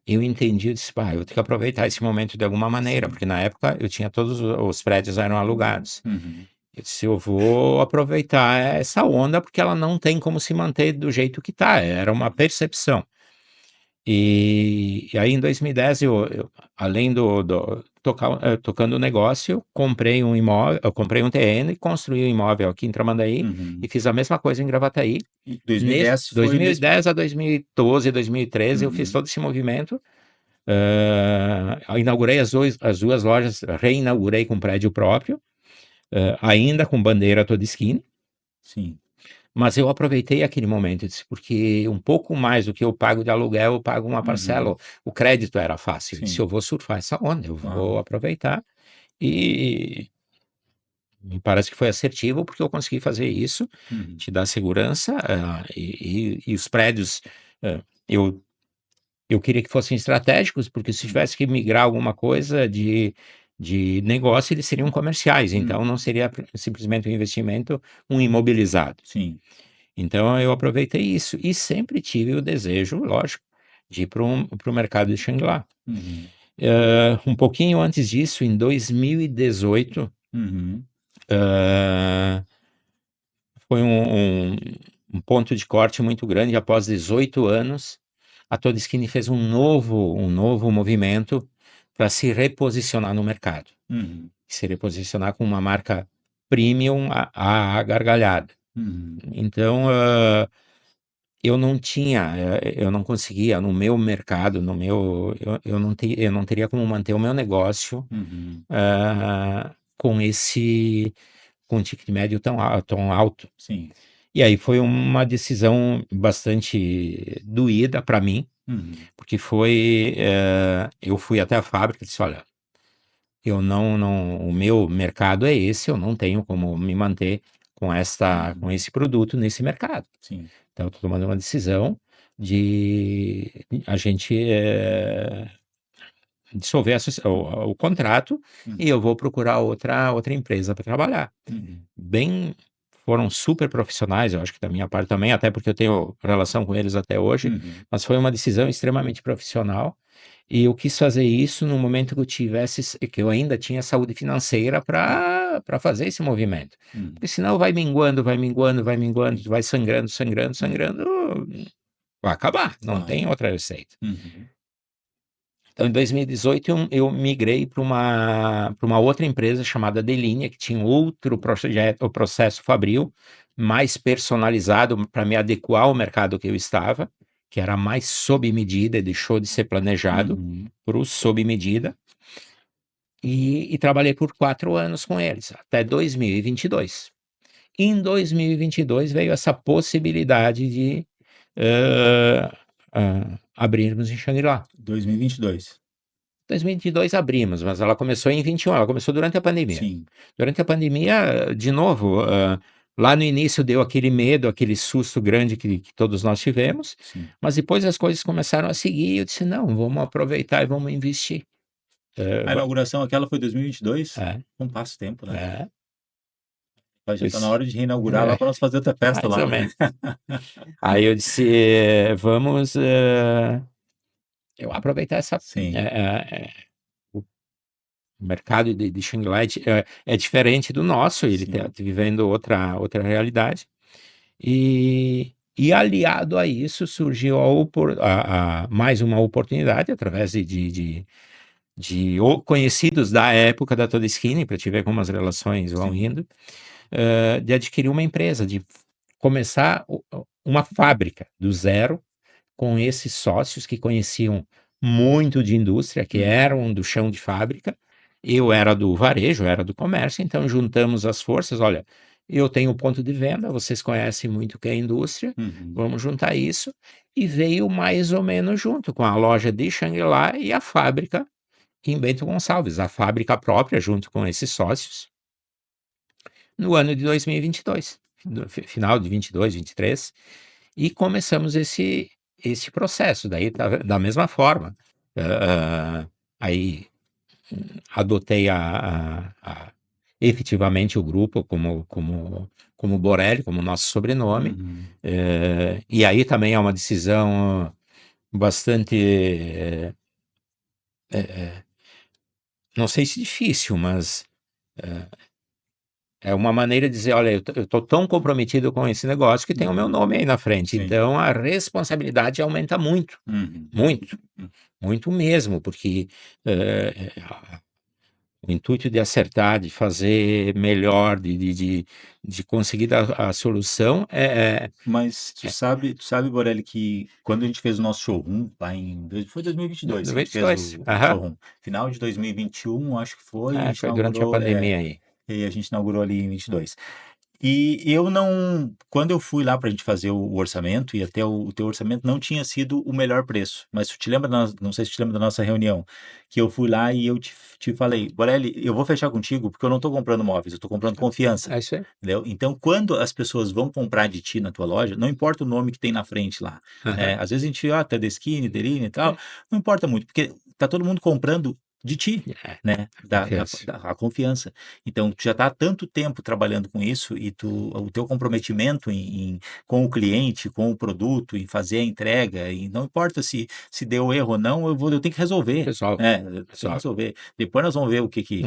Eu entendi, eu disse, eu tenho que aproveitar esse momento de alguma maneira, porque na época eu tinha todos os prédios eram alugados. Uhum. Eu disse, eu vou aproveitar essa onda, porque ela não tem como se manter do jeito que está, era uma percepção. E aí em 2010 eu além tocando o negócio, comprei um imóvel, eu comprei um terreno e construí um imóvel aqui em Tramandaí, Uhum. e fiz a mesma coisa em Gravataí. E Nesse 2010 foi nesse. 2010 a 2012, 2013, eu fiz todo esse movimento. Inaugurei as duas lojas, reinaugurei com prédio próprio, ainda com bandeira toda esquina. Sim. Mas eu aproveitei aquele momento, disse, porque um pouco mais do que eu pago de aluguel, eu pago uma parcela. O crédito era fácil. Eu disse, Sim. eu vou surfar essa onda, eu vou aproveitar. E me parece que foi assertivo, porque eu consegui fazer isso, te dar segurança. E os prédios, eu queria que fossem estratégicos, porque se tivesse que migrar alguma coisa de negócio, eles seriam comerciais. Então não seria simplesmente um investimento, um imobilizado. Sim. Então eu aproveitei isso e sempre tive o desejo, lógico, de ir para o mercado de Shangri-La. Uhum. Um pouquinho antes disso, em 2018, Uhum. foi um ponto de corte muito grande. Após 18 anos, a Todd Skin fez um novo movimento para se reposicionar no mercado. Uhum. Se reposicionar com uma marca premium à gargalhada. Uhum. Então, eu não conseguia no meu mercado, eu não teria como manter o meu negócio Uhum. com um ticket médio tão alto. Sim. E aí foi uma decisão bastante doída para mim, Uhum. porque eu fui até a fábrica e disse, olha, o meu mercado é esse, eu não tenho como me manter com esse produto nesse mercado. Sim. Então, eu estou tomando uma decisão de a gente dissolver o contrato, e eu vou procurar outra empresa para trabalhar. Uhum. Foram super profissionais, eu acho que da minha parte também, até porque eu tenho relação com eles até hoje, Uhum. mas foi uma decisão extremamente profissional, e eu quis fazer isso no momento que eu ainda tinha saúde financeira para fazer esse movimento. Uhum. Porque senão vai minguando, vai minguando, vai minguando, vai sangrando, sangrando, sangrando, vai acabar, não tem outra receita. Uhum. Então, em 2018, eu migrei para uma outra empresa chamada Delinea, que tinha outro projeto, o processo Fabril, mais personalizado para me adequar ao mercado que eu estava, que era mais sob medida, deixou de ser planejado para o sob medida. E trabalhei por 4 anos com eles, até 2022. Em 2022 veio essa possibilidade de abrirmos em Xangri-Lá. 2022. 2022 abrimos, mas ela começou em 21, ela começou durante a pandemia. Sim. Durante a pandemia, de novo, lá no início deu aquele medo, aquele susto grande que todos nós tivemos, Sim. mas depois as coisas começaram a seguir e eu disse, não, vamos aproveitar e vamos investir. A inauguração aquela foi 2022? Não passa tempo, né? Já está na hora de reinaugurar lá para nós fazer outra festa mais lá. ou menos. Aí eu disse, vamos eu aproveitar essa... Sim. O mercado de Xangri-Lá é diferente do nosso, ele está vivendo outra realidade. E aliado a isso surgiu mais uma oportunidade através de conhecidos da época da Toda Skinny, para te ver como as relações vão indo, de adquirir uma empresa, de começar uma fábrica do zero com esses sócios que conheciam muito de indústria, que eram do chão de fábrica, eu era do varejo, eu era do comércio, então juntamos as forças, olha, eu tenho ponto de venda, vocês conhecem muito o que é indústria, vamos juntar isso, e veio mais ou menos junto com a loja de Xangri-Lá e a fábrica em Bento Gonçalves, a fábrica própria junto com esses sócios, no ano de 2022, no final de 22, 23, e começamos esse processo, daí da mesma forma, aí adotei efetivamente o grupo como Borelli, como nosso sobrenome, e aí também é uma decisão bastante, não sei se difícil, mas é uma maneira de dizer, olha, eu estou tão comprometido com esse negócio que tem o meu nome aí na frente. Sim. Então, a responsabilidade aumenta muito, muito mesmo, porque o intuito de acertar, de fazer melhor, de conseguir dar a solução Mas tu sabe, Borelli, que quando a gente fez o nosso showroom, lá foi 2022 que a gente fez o showroom. Final de 2021, acho que foi, a gente foi durante a pandemia aí. E a gente inaugurou ali em 22. E eu não, quando eu fui lá para a gente fazer o orçamento, e até o teu orçamento não tinha sido o melhor preço, mas tu te lembra, não sei se tu te lembra da nossa reunião, que eu fui lá e eu te falei, Borelli, eu vou fechar contigo porque eu não estou comprando móveis, eu estou comprando confiança. É isso aí. Entendeu? Então, quando as pessoas vão comprar de ti na tua loja, não importa o nome que tem na frente lá, né? Às vezes a gente, Tedeschi, Deline e tal, não importa muito, porque tá todo mundo comprando de ti, né? A confiança. Então, tu já está há tanto tempo trabalhando com isso e o teu comprometimento com o cliente, com o produto, em fazer a entrega, e não importa se deu erro ou não, eu tenho que resolver. Resolve. Eu tenho que resolver. Depois nós vamos ver o que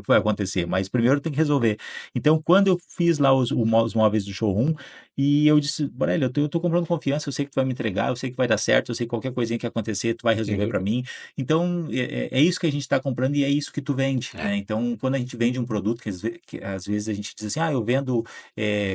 vai acontecer, mas primeiro tem que resolver. Então, quando eu fiz lá os móveis do showroom, e eu disse, Borelli, eu tô comprando confiança, eu sei que tu vai me entregar, eu sei que vai dar certo, eu sei que qualquer coisinha que acontecer, tu vai resolver para mim. Então, é isso que a gente está comprando e é isso que tu vende, né? Então, quando a gente vende um produto, que às vezes a gente diz assim, eu vendo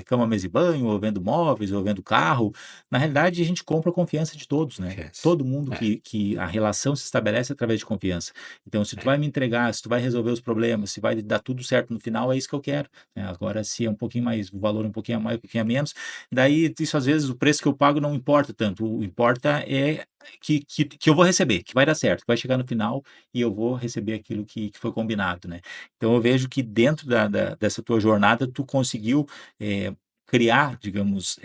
cama, mesa e banho, ou eu vendo móveis, ou eu vendo carro, na realidade a gente compra a confiança de todos, né? Todo mundo que a relação se estabelece através de confiança. Então, se tu vai me entregar, se tu vai resolver os problemas, se vai dar tudo certo no final, é isso que eu quero, né? Agora, se é um pouquinho mais, o valor um pouquinho a mais, um pouquinho a menos, daí isso às vezes o preço que eu pago não importa tanto, o importa é que eu vou receber, que vai dar certo, que vai chegar no final e eu vou receber aquilo que foi combinado, né? Então eu vejo que dentro dessa tua jornada tu conseguiu criar, digamos,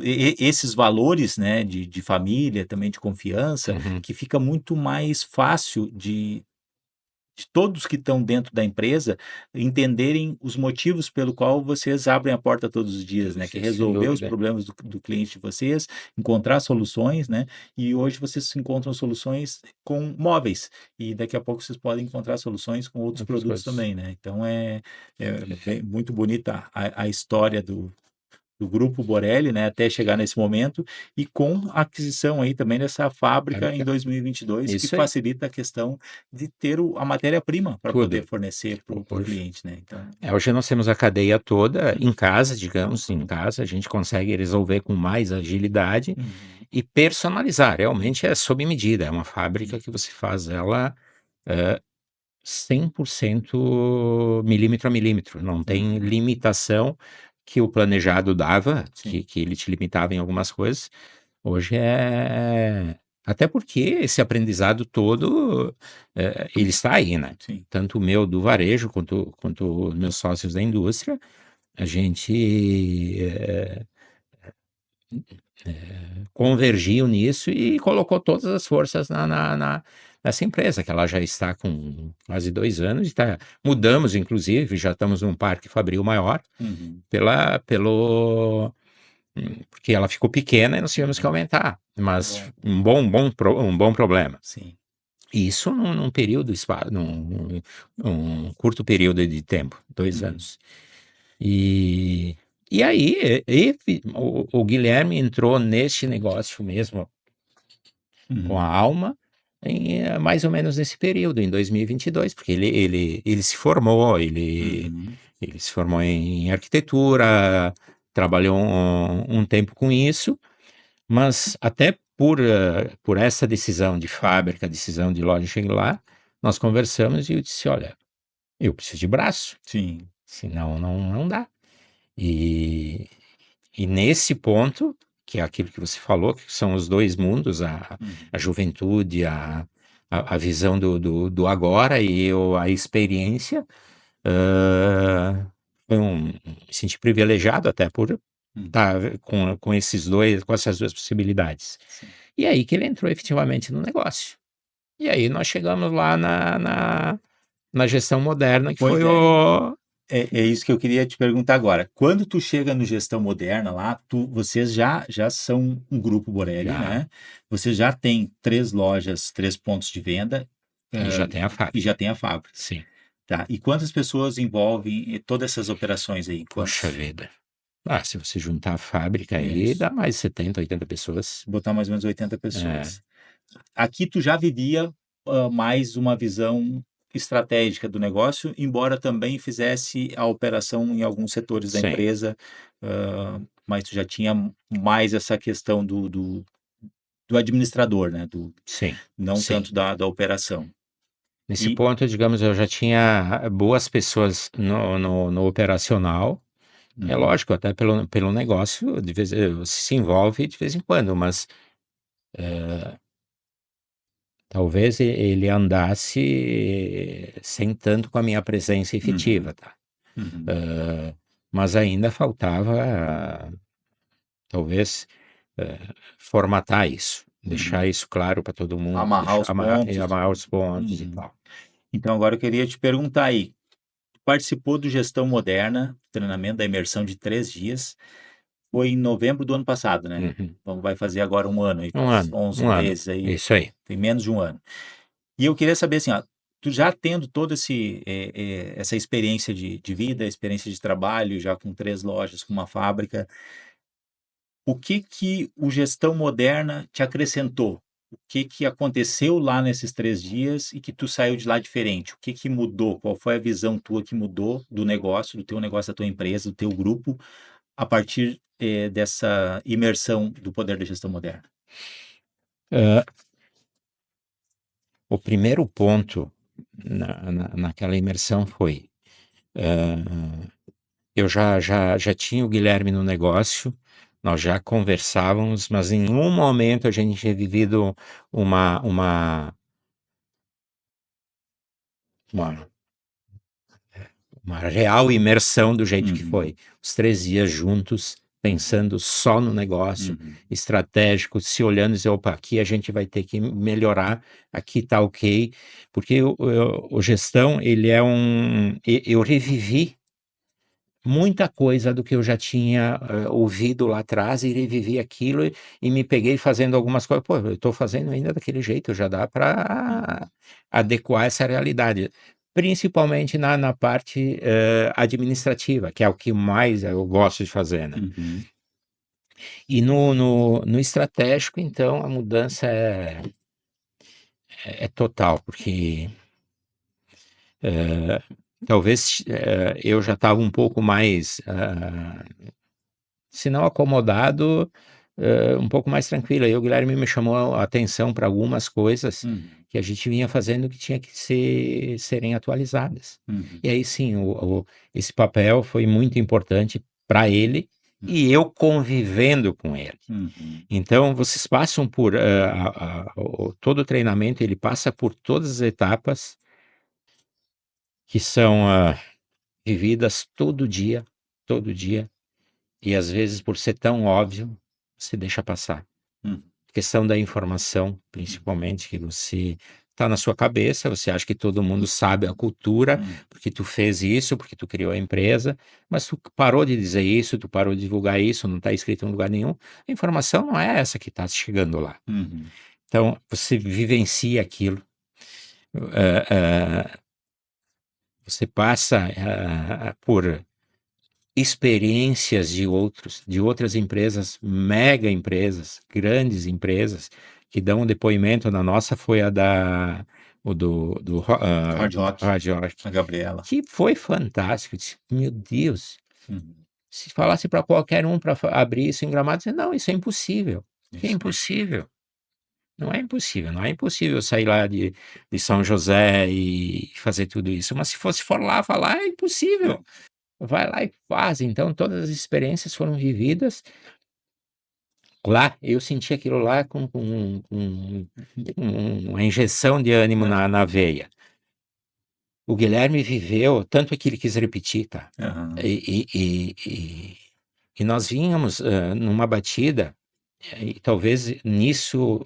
esses valores, né, de família, também de confiança, que fica muito mais fácil de todos que estão dentro da empresa entenderem os motivos pelo qual vocês abrem a porta todos os dias, né? Que é resolver os problemas do cliente de vocês, encontrar soluções, né? E hoje vocês encontram soluções com móveis e daqui a pouco vocês podem encontrar soluções com outros produtos também, né? Então é muito bonita a história do Grupo Borelli, né, até chegar nesse momento, e com a aquisição aí também dessa fábrica em 2022, que facilita a questão de ter a matéria-prima para poder fornecer para o cliente, né? Então... hoje nós temos a cadeia toda em casa, digamos, em casa, a gente consegue resolver com mais agilidade e personalizar, realmente é sob medida, é uma fábrica que você faz ela 100% milímetro a milímetro, não tem limitação que o planejado dava, que ele te limitava em algumas coisas. Hoje até porque esse aprendizado todo, ele está aí, né? Sim. Tanto o meu do varejo quanto os meus sócios da indústria, a gente convergiu nisso e colocou todas as forças nessa empresa, que ela já está com quase 2 anos, mudamos, inclusive, já estamos num parque fabril maior, porque ela ficou pequena e nós tivemos que aumentar, mas um bom problema. Sim. Isso num período, num curto período de tempo, 2 anos. E aí, o Guilherme entrou neste negócio mesmo com a alma, mais ou menos nesse período, em 2022, porque ele se formou, ele se formou em arquitetura, trabalhou um tempo com isso, mas até por essa decisão de fábrica, decisão de loja, cheguei lá, nós conversamos e eu disse, olha, eu preciso de braço, Sim. senão não dá. E nesse ponto, que é aquilo que você falou, que são os dois mundos, a juventude, a visão do agora e a experiência, me senti privilegiado até por estar com essas duas possibilidades. Sim. E aí que ele entrou efetivamente no negócio. E aí nós chegamos lá na gestão moderna, que Pois foi é. o... É isso que eu queria te perguntar agora. Quando tu chega no Gestão Moderna lá, vocês já são um grupo Borelli, Já. né? Vocês já têm 3 lojas, 3 pontos de venda, E já tem a e fábrica. já tem a fábrica, Sim. tá? E quantas pessoas envolvem todas essas operações aí? Poxa vida. Se você juntar a fábrica aí, dá mais 70, 80 pessoas. Botar mais ou menos 80 pessoas. Aqui tu já vivia mais uma visão estratégica do negócio, embora também fizesse a operação em alguns setores da Sim. empresa, mas tu já tinha mais essa questão do administrador, né? Sim. Não Sim. tanto da operação. Nesse ponto, digamos, eu já tinha boas pessoas no operacional. É lógico, até pelo negócio, você se envolve de vez em quando, mas talvez ele andasse sem tanto com a minha presença efetiva, tá? Mas ainda faltava, talvez, formatar isso, deixar isso claro para todo mundo, Amarrar os pontos. amarrar os pontos e tal. Então agora eu queria te perguntar aí, tu participou do Gestão Moderna, treinamento da imersão de 3 dias, foi em novembro do ano passado, né? Então vai fazer agora um ano aí, faz 11 Um ano, meses aí, isso aí. tem menos de um ano. E eu queria saber assim, ó, tu já tendo toda essa experiência de vida, experiência de trabalho, já com 3 lojas, com uma fábrica, o que o Gestão Moderna te acrescentou? O que aconteceu lá nesses 3 dias e que tu saiu de lá diferente? O que mudou? Qual foi a visão tua que mudou do negócio, do teu negócio, da tua empresa, do teu grupo, a partir dessa imersão do poder da gestão moderna? O primeiro ponto naquela imersão foi, eu já tinha o Guilherme no negócio, nós já conversávamos, mas em um momento a gente tinha vivido uma real imersão do jeito que foi. Os 3 dias juntos, pensando só no negócio estratégico, se olhando e dizer, opa, aqui a gente vai ter que melhorar, aqui tá ok, porque o gestão, ele é eu revivi muita coisa do que eu já tinha ouvido lá atrás e revivi aquilo e me peguei fazendo algumas coisas. Pô, eu estou fazendo ainda daquele jeito, já dá para adequar essa realidade. Principalmente na parte administrativa, que é o que mais eu gosto de fazer, né? E no estratégico, então, a mudança é total, porque talvez eu já estava um pouco mais, se não acomodado, um pouco mais tranquilo. Aí o Guilherme me chamou a atenção para algumas coisas que a gente vinha fazendo que tinha que serem atualizadas. E aí sim, esse papel foi muito importante para ele e eu convivendo com ele. Então, vocês passam por todo o treinamento, ele passa por todas as etapas que são vividas todo dia, e às vezes, por ser tão óbvio, você deixa passar. Questão da informação, principalmente, que você está na sua cabeça, você acha que todo mundo sabe a cultura, porque tu fez isso, porque tu criou a empresa, mas tu parou de dizer isso, tu parou de divulgar isso, não está escrito em lugar nenhum. A informação não é essa que está chegando lá. Então, você vivencia aquilo. Você passa por experiências de outras empresas, mega empresas, grandes empresas, que dão um depoimento. Na nossa foi a do Hard Rock, Hard Rock, a Gabriela. que foi fantástico. Eu disse, meu Deus, se falasse para qualquer um para abrir isso em Gramado, disse, não, isso é impossível. Que é impossível. Não é impossível, não é impossível sair lá de São José e fazer tudo isso. Mas se for lá falar, é impossível. Vai lá e faz. Então, todas as experiências foram vividas lá. Eu senti aquilo lá com uma injeção de ânimo na veia. O Guilherme viveu, tanto é que ele quis repetir, tá? E nós vínhamos numa batida, e talvez nisso,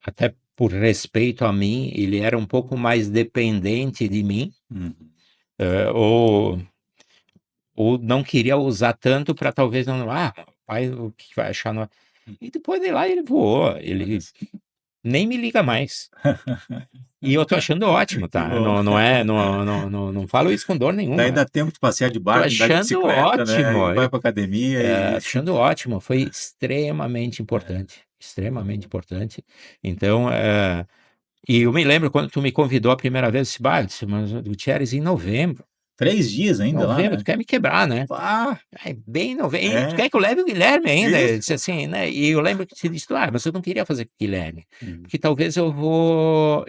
até por respeito a mim, ele era um pouco mais dependente de mim, ou não queria usar tanto para talvez não, pai, o que vai achar? E depois de lá ele voou, ele nem me liga mais. E eu tô achando ótimo, tá? Não falo isso com dor nenhuma. Daí dá tempo de passear de barco, andar de bicicleta, ótimo. né? E vai pra academia. Achando ótimo, foi extremamente importante, extremamente importante. Então, e eu me lembro quando tu me convidou a primeira vez, eu disse, mas o Gutierrez em novembro. 3 dias ainda lá, Novembro, né? tu quer me quebrar, né? Bem novembro. Tu quer que eu leve o Guilherme ainda? Ele disse assim, né? E eu lembro que você disse, mas eu não queria fazer com o Guilherme. Porque talvez eu vou...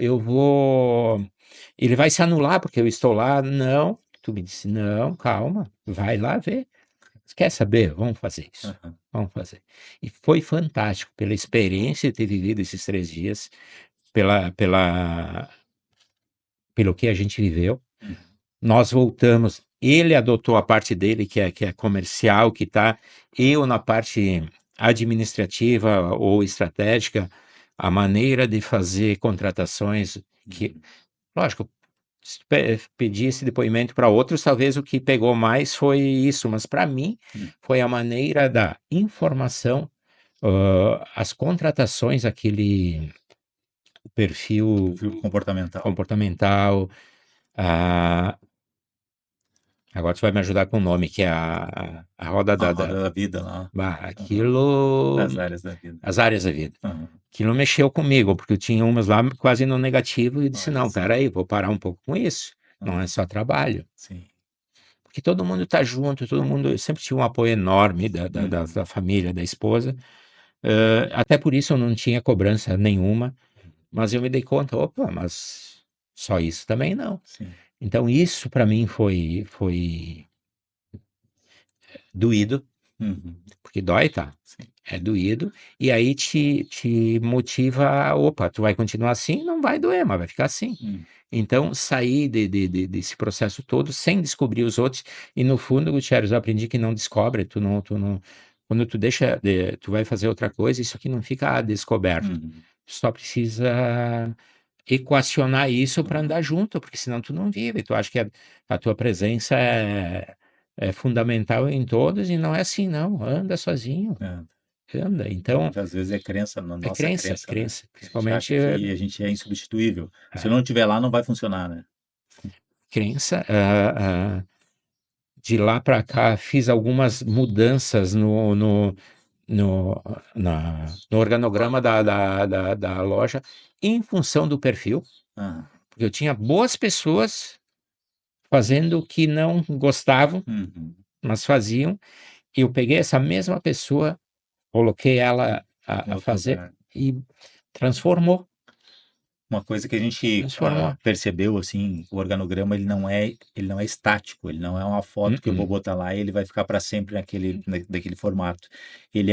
Ele vai se anular porque eu estou lá. Não. Tu me disse, não, calma. Vai lá ver. Quer saber? Vamos fazer isso. Vamos fazer. E foi fantástico pela experiência de ter vivido esses 3 dias, pelo que a gente viveu. Nós voltamos, ele adotou a parte dele, que é comercial, que está, eu na parte administrativa ou estratégica, a maneira de fazer contratações, que, lógico, se pedir esse depoimento para outros, talvez o que pegou mais foi isso, mas para mim foi a maneira da informação, as contratações, aquele perfil comportamental, agora tu vai me ajudar com o nome, que é a roda da vida lá. Aquilo... Das áreas da vida. As áreas da vida. Aquilo mexeu comigo, porque eu tinha umas lá quase no negativo e disse, não, peraí, vou parar um pouco com isso. Não é só trabalho. Sim. Porque todo mundo tá junto, eu sempre tinha um apoio enorme da família, da esposa. Até por isso eu não tinha cobrança nenhuma, mas eu me dei conta, opa, mas só isso também não. Sim. Então isso para mim foi doído, porque dói, tá? Sim. É doído, e aí te motiva, opa, tu vai continuar assim, não vai doer, mas vai ficar assim. Então, sair desse processo todo sem descobrir os outros, e no fundo, Gutierrez, eu aprendi que não descobre, quando tu deixa, tu vai fazer outra coisa, isso aqui não fica descoberto. Tu só precisa equacionar isso para andar junto, porque senão tu não vive, tu acha que a tua presença é fundamental em todos, e não é assim, não, anda sozinho. Anda, então... Às vezes é crença, nossa crença, né? Principalmente... A gente acha que a gente é insubstituível. Se eu não estiver lá, não vai funcionar, né? Crença. De lá para cá, fiz algumas mudanças no organograma da loja em função do perfil, porque eu tinha boas pessoas fazendo o que não gostavam, mas faziam, e eu peguei essa mesma pessoa, coloquei ela a fazer e transformou. Uma coisa que a gente Transformou. percebeu, assim, o organograma ele não é estático, ele não é uma foto que eu vou botar lá e ele vai ficar para sempre daquele formato. Ele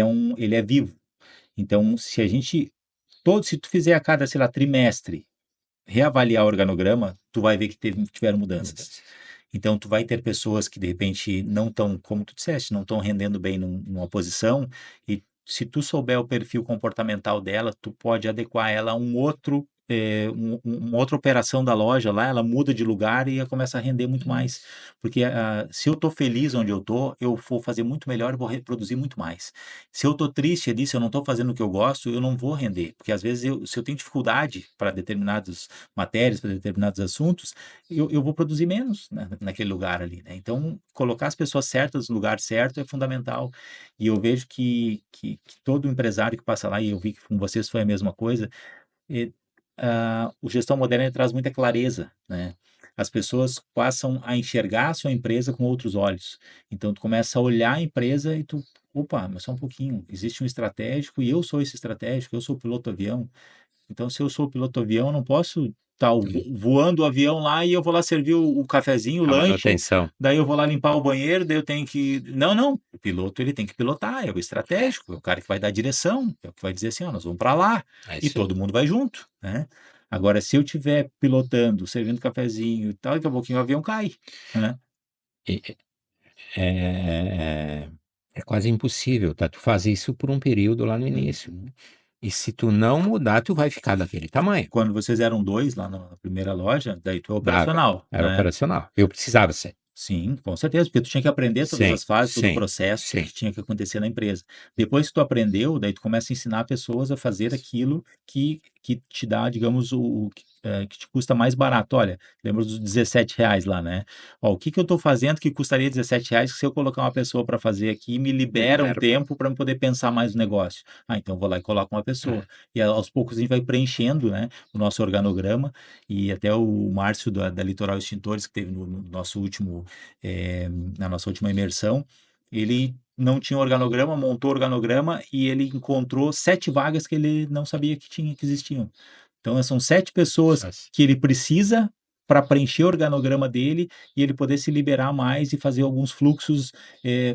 é vivo. Então, se tu fizer a cada, sei lá, trimestre, reavaliar o organograma, tu vai ver que tiveram mudanças. Então, tu vai ter pessoas que, de repente, não estão, como tu disseste, não estão rendendo bem numa posição, e se tu souber o perfil comportamental dela, tu pode adequar ela a uma outra operação da loja lá, ela muda de lugar e começa a render muito mais. Porque se eu estou feliz onde eu estou, eu vou fazer muito melhor e vou reproduzir muito mais. Se eu estou triste ali, se eu não estou fazendo o que eu gosto, eu não vou render. Porque às vezes, se eu tenho dificuldade para determinadas matérias, para determinados assuntos, eu vou produzir menos, né, naquele lugar ali, né? Então, colocar as pessoas certas no lugar certo é fundamental. E eu vejo que todo empresário que passa lá, e eu vi que com vocês foi a mesma coisa, e, o gestão moderna ele traz muita clareza, né? As pessoas passam a enxergar a sua empresa com outros olhos. Então, tu começa a olhar a empresa e tu, opa, mas só um pouquinho, existe um estratégico e eu sou esse estratégico, eu sou o piloto avião. Então, se eu sou piloto avião, eu não posso estar voando o avião lá e eu vou lá servir o cafezinho, o A lanche, manutenção. daí eu vou lá limpar o banheiro, daí eu tenho que... Não, não. O piloto, ele tem que pilotar, é o estratégico, é o cara que vai dar direção, é o que vai dizer assim, ó, nós vamos para lá, É e isso aí. todo mundo vai junto, né? Agora, se eu estiver pilotando, servindo cafezinho e tal, daqui a pouquinho o avião cai, né? E, é quase impossível, tá? Tu faz isso por um período lá no início. Uhum. E se tu não mudar, tu vai ficar daquele tamanho. Quando vocês eram 2 lá na primeira loja, daí tu é Dava. operacional, Era né? operacional. Eu precisava ser. Sim, com certeza, porque tu tinha que aprender todas Sim, as fases, todo o sim, processo sim. que tinha que acontecer na empresa. Depois que tu aprendeu, daí tu começa a ensinar pessoas a fazer aquilo que te dá, digamos, que te custa mais barato. Olha, lembra dos R$ 17 lá, né? Ó, o que que eu estou fazendo que custaria R$ 17 que se eu colocar uma pessoa para fazer aqui, me libera um Libera. tempo para eu poder pensar mais no negócio. Ah, então eu vou lá e coloco uma pessoa. E aos poucos a gente vai preenchendo, né, o nosso organograma, e até o Márcio da Litoral Extintores, que teve no nosso último na nossa última imersão, ele não tinha organograma, montou o organograma e ele encontrou 7 vagas que ele não sabia que existiam. Então, são 7 pessoas Nossa. que ele precisa para preencher o organograma dele e ele poder se liberar mais e fazer alguns fluxos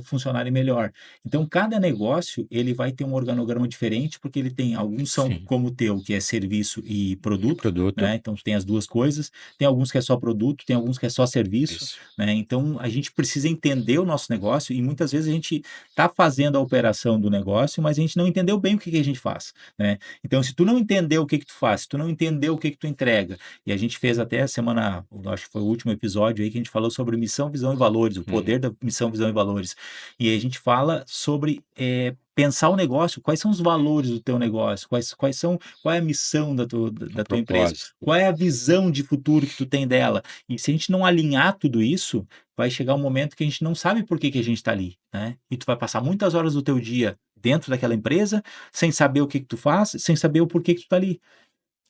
funcionarem melhor. Então, cada negócio ele vai ter um organograma diferente, porque ele tem alguns são Sim. como o teu, que é serviço e E produto, produto. né? Então, tem as duas coisas. Tem alguns que é só produto, tem alguns que é só serviço, Isso. né? Então, a gente precisa entender o nosso negócio e muitas vezes a gente está fazendo a operação do negócio, mas a gente não entendeu bem o que a gente faz, né? Então, se tu não entendeu o que tu faz, se tu não entendeu o que tu entrega, e a gente fez até a semana, acho que foi o último episódio aí que a gente falou sobre missão, visão e valores, o poder da missão, visão e valores. E aí a gente fala sobre pensar o negócio, quais são os valores do teu negócio, qual é a missão O da tua empresa, propósito. qual é a visão de futuro que tu tem dela. E se a gente não alinhar tudo isso, vai chegar um momento que a gente não sabe por que a gente está ali, né? E tu vai passar muitas horas do teu dia dentro daquela empresa, sem saber o que tu faz, sem saber o porquê que tu está ali.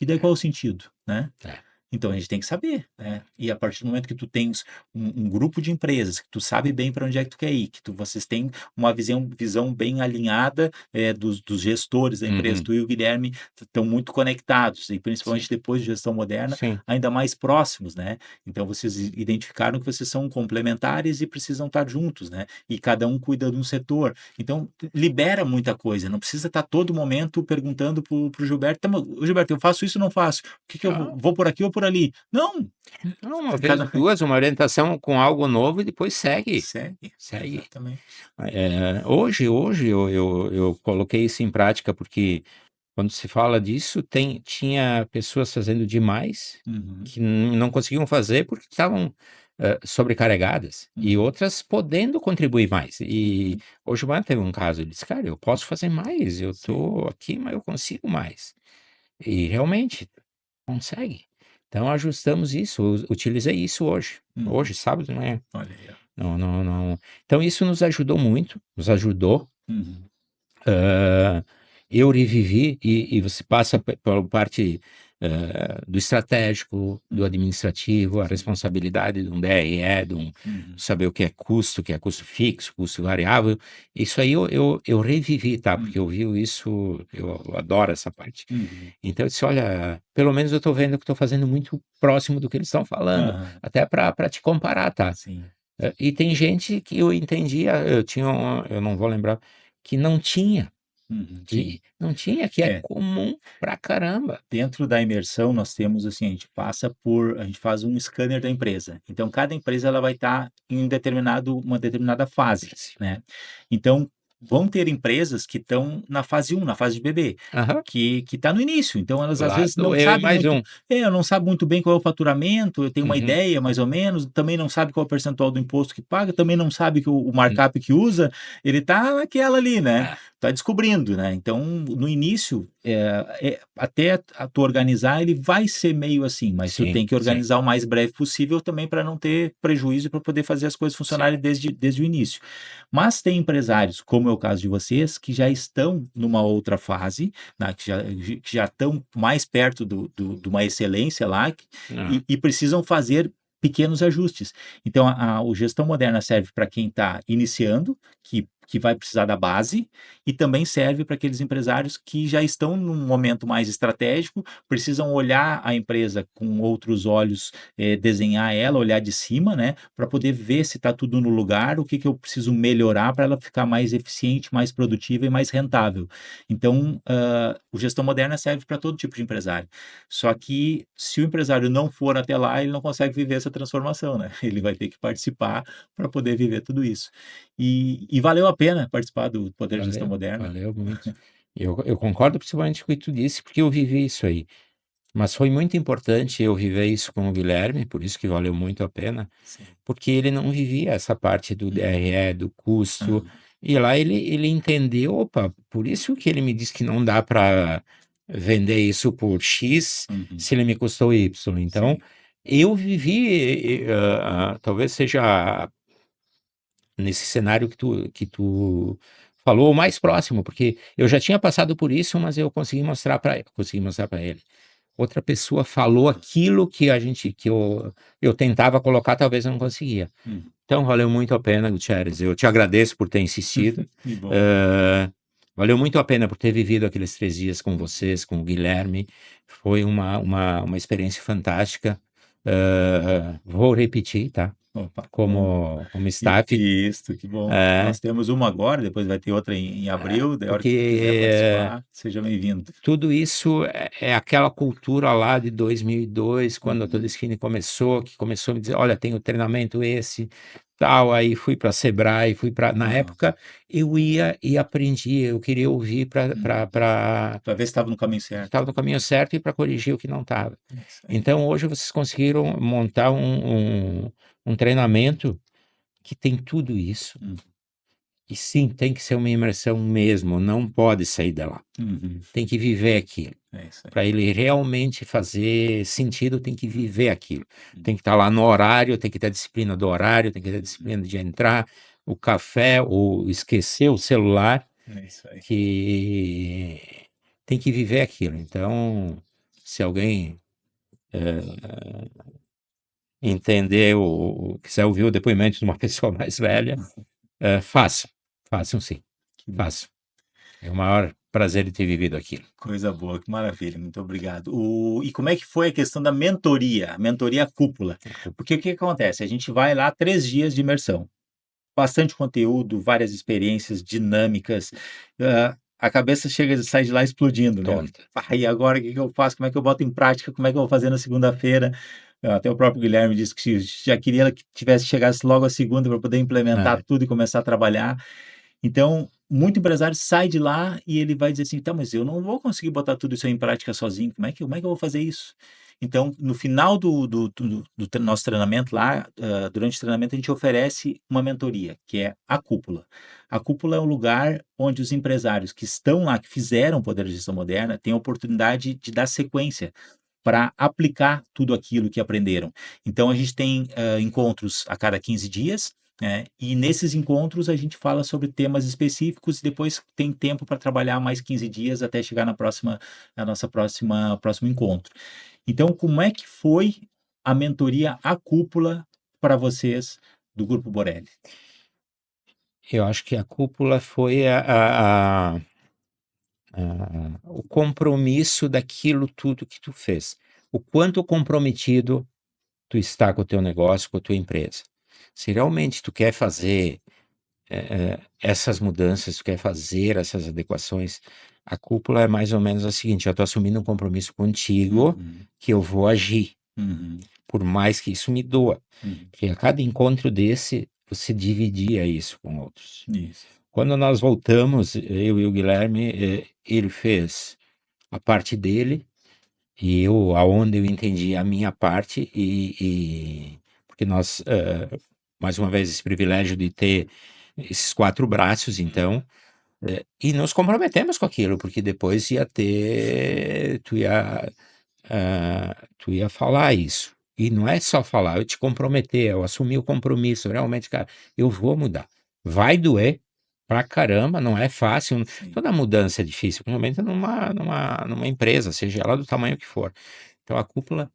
E daí qual é o sentido, né? É. Então a gente tem que saber, né? E a partir do momento que tu tens um grupo de empresas, que tu sabe bem para onde é que tu quer ir, que vocês têm uma visão bem alinhada dos gestores da empresa, tu e o Guilherme estão muito conectados, e principalmente Sim. depois de gestão moderna, Sim. ainda mais próximos, né? Então vocês identificaram que vocês são complementares e precisam estar juntos, né? E cada um cuida de um setor. Então libera muita coisa, não precisa estar todo momento perguntando pro Gilberto, tá, Gilberto, eu faço isso ou não faço? O que eu vou por aqui ou por ali? Não! Não, uma vez, duas, uma orientação com algo novo e depois segue. Segue, Segue. exatamente. Hoje eu coloquei isso em prática porque quando se fala disso, tinha pessoas fazendo demais que não conseguiam fazer porque estavam sobrecarregadas e outras podendo contribuir mais. E o Gilmar teve um caso, ele disse, cara, eu posso fazer mais, eu estou aqui, mas eu consigo mais. E realmente, consegue. Então ajustamos isso, utilizei isso hoje. Hoje, sábado de manhã. Olha aí, ó. Não, não, não. Então isso nos ajudou muito, nos ajudou. Uhum. eu revivi e você passa pela parte do estratégico, do administrativo, a responsabilidade de um DRE, saber o que é custo fixo, custo variável. Isso aí eu revivi, tá? Porque eu vi isso, eu adoro essa parte. Então eu disse, olha, pelo menos eu estou vendo que estou fazendo muito próximo do que eles estão falando, até para te comparar, tá? Sim. E tem gente que eu entendia, eu não vou lembrar, que não tinha. Sim. Não tinha, que é comum pra caramba. Dentro da imersão, nós temos assim, a gente faz um scanner da empresa. Então, cada empresa ela vai estar em uma determinada fase, né? Então, vão ter empresas que estão na fase 1, na fase de bebê, Aham. que está no início. Então, elas às Lá vezes não estou eu e sabem mais muito, um. não sabe muito bem qual é o faturamento, eu tenho uma Uhum. ideia mais ou menos, também não sabe qual é o percentual do imposto que paga, também não sabe que o markup que usa, ele está naquela ali, né? Ah, Está descobrindo, né? Então, no início, até tu organizar, ele vai ser meio assim, mas tu sim, tem que sim, organizar o mais breve possível também para não ter prejuízo, para poder fazer as coisas sim. funcionarem desde o início. Mas tem empresários, como é o caso de vocês, que já estão numa outra fase, né, que já estão mais perto de uma excelência lá Ah, e precisam fazer pequenos ajustes. Então, o Gestão Moderna serve para quem está iniciando, que vai precisar da base, e também serve para aqueles empresários que já estão num momento mais estratégico, precisam olhar a empresa com outros olhos, desenhar ela, olhar de cima, né, para poder ver se está tudo no lugar, o que eu preciso melhorar para ela ficar mais eficiente, mais produtiva e mais rentável. Então, o Gestão Moderna serve para todo tipo de empresário. Só que se o empresário não for até lá, ele não consegue viver essa transformação, né? Ele vai ter que participar para poder viver tudo isso. E valeu a pena participar do Poder de Gestão valeu, Moderna. valeu muito. Eu concordo principalmente com o que tu disse, porque eu vivi isso aí. Mas foi muito importante eu viver isso com o Guilherme, por isso que valeu muito a pena, Sim. porque ele não vivia essa parte do DRE, do custo, Aham. e lá ele entendeu, opa, por isso que ele me disse que não dá para vender isso por X Uhum. se ele me custou Y. Então, Sim. eu vivi, talvez seja nesse cenário que tu falou, o mais próximo, porque eu já tinha passado por isso, mas eu consegui mostrar para ele. Outra pessoa falou aquilo que eu tentava colocar, talvez eu não conseguia. Uhum. Então valeu muito a pena, Gutierrez. Eu te agradeço por ter insistido. Que bom. Valeu muito a pena por ter vivido aqueles 3 dias com vocês, com o Guilherme. Foi uma experiência fantástica. Vou repetir, tá? Opa, que bom. Como staff. Isso, que bom. É, Nós temos uma agora, depois vai ter outra em abril, daí a hora que tu quiser porque participar, seja bem-vindo. tudo isso é aquela cultura lá de 2002, quando a Uhum. Todeskine começou, que começou a me dizer, olha, tem o treinamento esse, tal, aí fui para Sebrae, na Aham. época eu ia e aprendia, eu queria ouvir para Para ver se estava no caminho certo. estava no caminho certo e para corrigir o que não estava. É isso aí. Então hoje vocês conseguiram montar um treinamento que tem tudo isso. Uhum. E sim, tem que ser uma imersão mesmo, não pode sair de lá. Uhum. Tem que viver aquilo. É isso aí. Para ele realmente fazer sentido, tem que viver aquilo. Tem que estar lá no horário, tem que ter a disciplina do horário, tem que ter a disciplina de entrar, o café, ou esquecer o celular, É isso aí. que tem que viver aquilo. Então, se alguém entender ou quiser ouvir o depoimento de uma pessoa mais velha, façam sim, Que bom. façam. É o maior prazer de ter vivido aquilo. Coisa boa, que maravilha, muito obrigado. E como é que foi a questão da mentoria, a mentoria cúpula? Porque o que acontece? A gente vai lá 3 dias de imersão, bastante conteúdo, várias experiências dinâmicas, a cabeça sai de lá explodindo, né? Tonta. E agora o que eu faço? Como é que eu boto em prática? Como é que eu vou fazer na segunda-feira? Até o próprio Guilherme disse que já queria que chegasse logo a segunda para poder implementar É, tudo e começar a trabalhar. Então, muito empresário sai de lá e ele vai dizer assim: "Tá, mas eu não vou conseguir botar tudo isso aí em prática sozinho, como é que eu vou fazer isso?". Então, no final do nosso treinamento lá, durante o treinamento a gente oferece uma mentoria, que é a Cúpula. A Cúpula é um lugar onde os empresários que estão lá, que fizeram o Poder de Gestão Moderna, têm a oportunidade de dar sequência para aplicar tudo aquilo que aprenderam. Então a gente tem, encontros a cada 15 dias, E nesses encontros a gente fala sobre temas específicos e depois tem tempo para trabalhar mais 15 dias até chegar na nossa próximo encontro. Então, como é que foi a mentoria A Cúpula para vocês do Grupo Borelli? Eu acho que a cúpula foi o compromisso daquilo tudo que tu fez. O quanto comprometido tu está com o teu negócio, com a tua empresa. Se realmente tu quer fazer essas mudanças, tu quer fazer essas adequações, a cúpula é mais ou menos a seguinte: eu estou assumindo um compromisso contigo que eu vou agir, por mais que isso me doa. Porque a cada encontro desse, você dividia isso com outros. Isso. Quando nós voltamos, eu e o Guilherme, ele fez a parte dele e eu, aonde eu entendi a minha parte, porque nós, mais uma vez, esse privilégio de ter esses 4 braços, então, e nos comprometemos com aquilo, porque depois ia ter, tu ia falar isso. E não é só falar, eu te comprometer, eu assumir o compromisso, realmente, cara, eu vou mudar. Vai doer pra caramba, não é fácil. Toda mudança é difícil, principalmente numa empresa, seja ela do tamanho que for. Então a cúpula,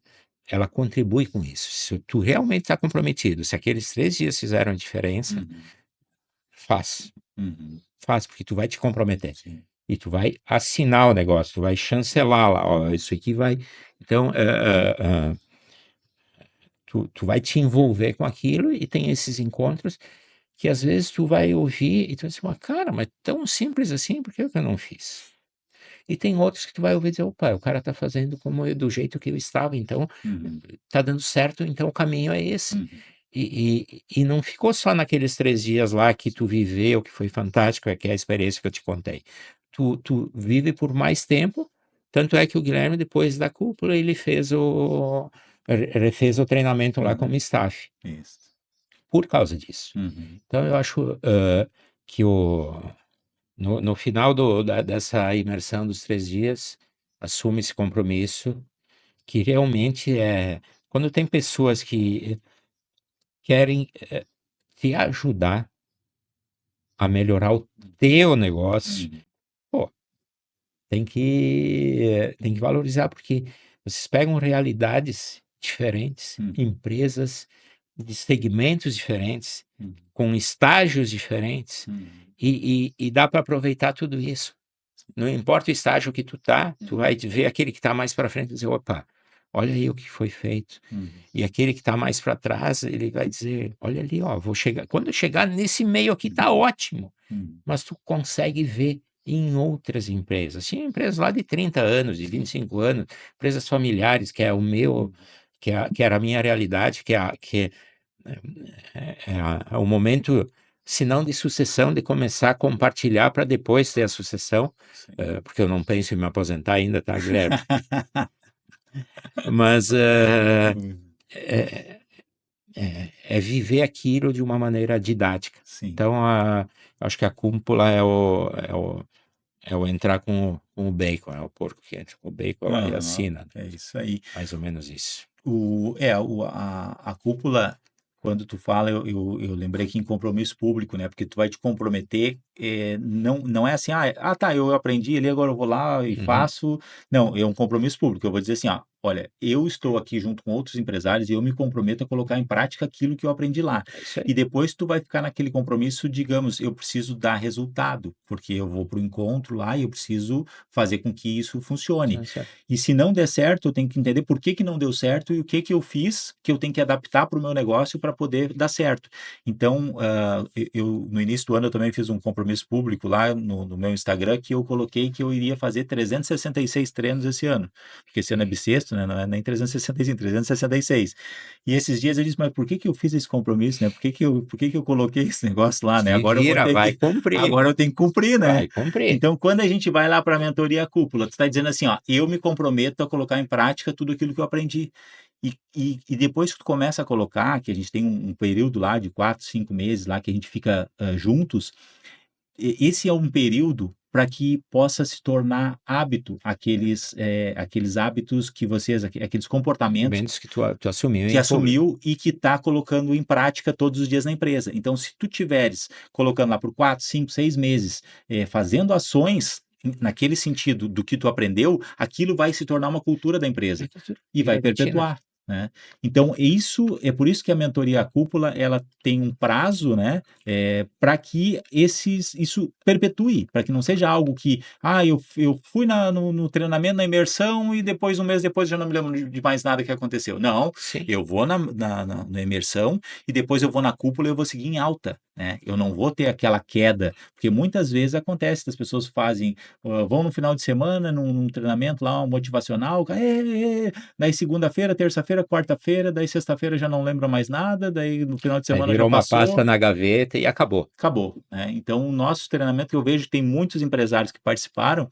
ela contribui com isso. Se tu realmente está comprometido, se aqueles 3 dias fizeram a diferença, faz. Faz, porque tu vai te comprometer. E tu vai assinar o negócio, tu vai chancelar lá, ó, isso aqui vai. Então, tu vai te envolver com aquilo e tem esses encontros que às vezes tu vai ouvir e tu vai dizer, cara, mas tão simples assim, por que eu não fiz? E tem outros que tu vai ouvir dizer, opa, o cara tá fazendo do jeito que eu estava, então tá dando certo, então o caminho é esse. E não ficou só naqueles 3 dias lá que tu viveu, que foi fantástico, que é a experiência que eu te contei. Tu vive por mais tempo, tanto é que o Guilherme, depois da cúpula, ele fez refez o treinamento lá como staff. Isso. Por causa disso. Então eu acho que no final dessa imersão dos 3 dias, assume esse compromisso, que realmente quando tem pessoas que querem te ajudar a melhorar o teu negócio, pô, tem que valorizar, porque vocês pegam realidades diferentes, empresas de segmentos diferentes, com estágios diferentes, e dá para aproveitar tudo isso. Não importa o estágio que tu tá, tu vai ver aquele que está mais para frente e dizer, opa, olha aí o que foi feito. E aquele que está mais para trás, ele vai dizer, olha ali, ó, vou chegar. Quando eu chegar nesse meio aqui, tá ótimo. Mas tu consegue ver em outras empresas. Tinha empresas lá de 30 anos, de 25 anos, empresas familiares, que é o meu, que era a minha realidade, que é o momento, se não de sucessão, de começar a compartilhar para depois ter a sucessão, porque eu não penso em me aposentar ainda, tá, Guilherme? Mas é viver aquilo de uma maneira didática. Então, acho que a cúpula é o entrar com o bacon, é o porco que entra com o bacon lá e assina. É isso aí. Mais ou menos isso. A cúpula, quando tu fala, eu lembrei que em compromisso público, né? Porque tu vai te comprometer, não é assim, tá, eu aprendi ali, agora eu vou lá e faço. Não, é um compromisso público. Eu vou dizer assim, olha, eu estou aqui junto com outros empresários e eu me comprometo a colocar em prática aquilo que eu aprendi lá. É isso aí. E depois tu vai ficar naquele compromisso, digamos, eu preciso dar resultado, porque eu vou para o encontro lá e eu preciso fazer com que isso funcione. É certo. E se não der certo, eu tenho que entender por que não deu certo e o que eu fiz que eu tenho que adaptar para o meu negócio para poder dar certo. Então, eu no início do ano eu também fiz um compromisso público lá no meu Instagram, que eu coloquei que eu iria fazer 366 treinos esse ano, porque esse ano é bissexto, né? Não é nem 365, 366. E esses dias eu disse, mas por que eu fiz esse compromisso, né? Por que eu coloquei esse negócio lá, né? Agora vai cumprir. Agora eu tenho que cumprir, né? Vai cumprir. Então, quando a gente vai lá para a mentoria cúpula, tu está dizendo assim, eu me comprometo a colocar em prática tudo aquilo que eu aprendi. E depois que tu começa a colocar, que a gente tem um período lá de 4, 5 meses lá que a gente fica juntos, esse é um período para que possa se tornar hábito aqueles hábitos que vocês, aqueles comportamentos Momentos que tu assumiu que em público. assumiu e que está colocando em prática todos os dias na empresa. Então, se tu tiveres colocando lá por 4, 5, 6 meses, fazendo ações naquele sentido do que tu aprendeu, aquilo vai se tornar uma cultura da empresa e vai Vira rotina. perpetuar, né? Então, isso é por isso que a mentoria cúpula ela tem um prazo, né, para que isso perpetue, para que não seja algo que, eu fui no treinamento, na imersão e depois, um mês depois, já não me lembro de mais nada que aconteceu. Não, Sim. eu vou na imersão e depois eu vou na cúpula e eu vou seguir em alta, né? Eu não vou ter aquela queda, porque muitas vezes acontece, as pessoas vão no final de semana num treinamento lá, um motivacional, daí segunda-feira, terça-feira, quarta-feira, daí sexta-feira já não lembra mais nada, daí no final de Aí semana já virou uma passou, pasta na gaveta e acabou. né? Então, o nosso treinamento, eu vejo que tem muitos empresários que participaram,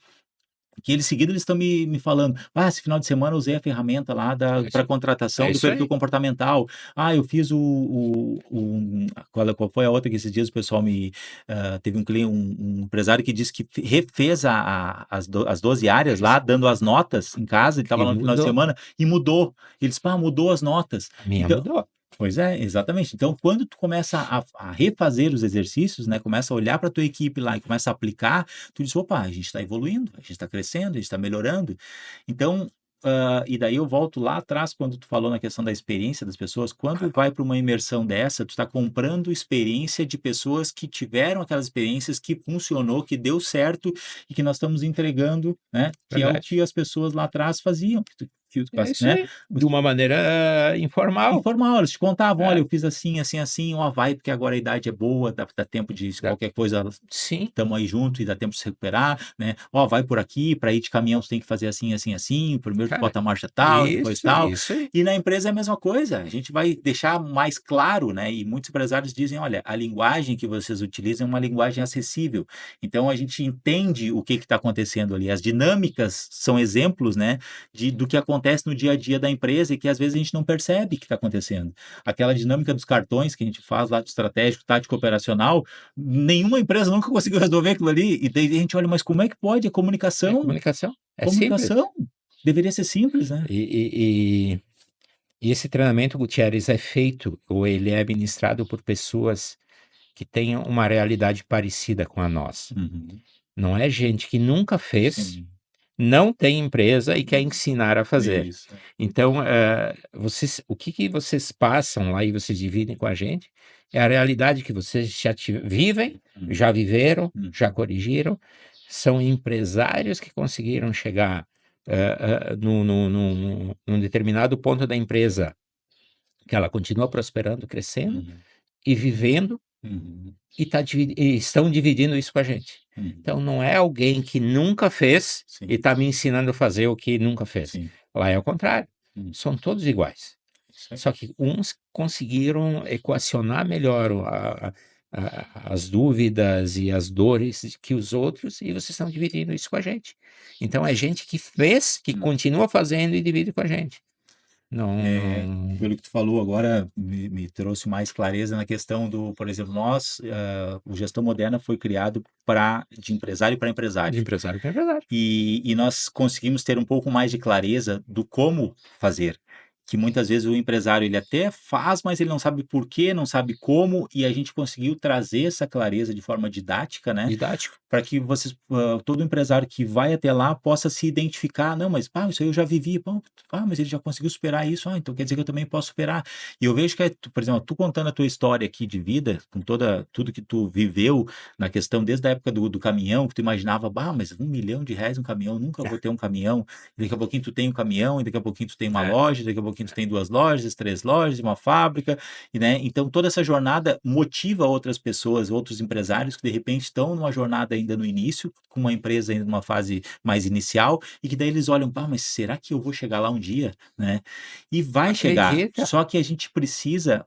que eles seguidos eles estão me falando: esse final de semana eu usei a ferramenta lá para contratação É do isso perfil aí. comportamental. Eu fiz qual foi a outra que esses dias o pessoal teve um empresário que disse que refez as 12 áreas lá, dando as notas em casa, ele estava E lá no final de mudou. semana e mudou. Ele disse: mudou as notas. A minha Então, mudou. pois é, exatamente. Então, quando tu começa a refazer os exercícios, né, começa a olhar para a tua equipe lá e começa a aplicar, tu diz: opa, a gente está evoluindo, a gente está crescendo, a gente está melhorando. Então, e daí eu volto lá atrás, quando tu falou na questão da experiência das pessoas, quando vai para uma imersão dessa, tu está comprando experiência de pessoas que tiveram aquelas experiências, que funcionou, que deu certo e que nós estamos entregando, né, que é o Verdade. que as pessoas lá atrás faziam, É isso né? aí. De uma maneira informal. Informal, eles te contavam: "Olha, É. eu fiz assim, assim, assim, vai, porque agora a idade é boa, dá tempo de se Da qualquer coisa, Sim, estamos aí junto e dá tempo de se recuperar, né. Ó, vai por aqui, para ir de caminhão você tem que fazer assim, assim, assim, primeiro tu cara. bota a marcha tal, depois Isso, tal". isso aí. E na empresa é a mesma coisa, a gente vai deixar mais claro, né, e muitos empresários dizem: "Olha, a linguagem que vocês utilizam é uma linguagem acessível". Então a gente entende o que está acontecendo ali, as dinâmicas são exemplos, né, do que acontece no dia a dia da empresa e que às vezes a gente não percebe que está acontecendo. Aquela dinâmica dos cartões que a gente faz lá do estratégico, tático, operacional, nenhuma empresa nunca conseguiu resolver aquilo ali, e daí a gente olha: "Mas como é que pode? É É comunicação, comunicação. É simples. comunicação, deveria ser simples, né?". E esse treinamento, Gutierrez, é feito ou ele é ministrado por pessoas que têm uma realidade parecida com a nossa. Uhum. Não é gente que nunca fez, Sim, não tem empresa e quer ensinar a fazer. isso. Então, o que vocês passam lá e vocês dividem com a gente é a realidade que vocês vivem, Uhum, já viveram, uhum, já corrigiram. São empresários que conseguiram chegar num determinado ponto da empresa que ela continua prosperando, crescendo uhum, e vivendo uhum, e estão dividindo isso com a gente. uhum. Então, não é alguém que nunca fez e Sim, está me ensinando a fazer o que nunca fez. sim. Lá é o contrário. Uhum. São todos iguais. Isso aí. Só que uns conseguiram equacionar melhor as dúvidas e as dores que os outros, e vocês estão dividindo isso com a gente. Então, é gente que fez, que Hum. continua fazendo e divide com a gente. Não, não. Pelo que tu falou agora, me trouxe mais clareza na questão por exemplo, o Gestão Moderna foi criado de empresário para De empresário. empresário para empresário. E nós conseguimos ter um pouco mais de clareza do como fazer, que muitas vezes o empresário ele até faz, mas ele não sabe por quê, não sabe como, e a gente conseguiu trazer essa clareza de forma didática, né, Didático. para que todo empresário que vai até lá possa se identificar: "Não, mas isso aí eu já vivi, pô, mas ele já conseguiu superar isso, então quer dizer que eu também posso superar". E eu vejo que por exemplo, tu contando a tua história aqui de vida, com tudo que tu viveu na questão desde a época do caminhão, que tu imaginava: mas R$ 1 milhão um caminhão, nunca vou ter um caminhão", e daqui a pouquinho tu tem um caminhão, e daqui a pouquinho tu tem uma É, loja, daqui a pouquinho tu tem 2 lojas, 3 lojas, uma fábrica, né, então toda essa jornada motiva outras pessoas, outros empresários que de repente estão numa jornada ainda no início, com uma empresa ainda numa fase mais inicial, e que daí eles olham: mas será que eu vou chegar lá um dia?", né. E vai chegar, acredita? só que a gente precisa,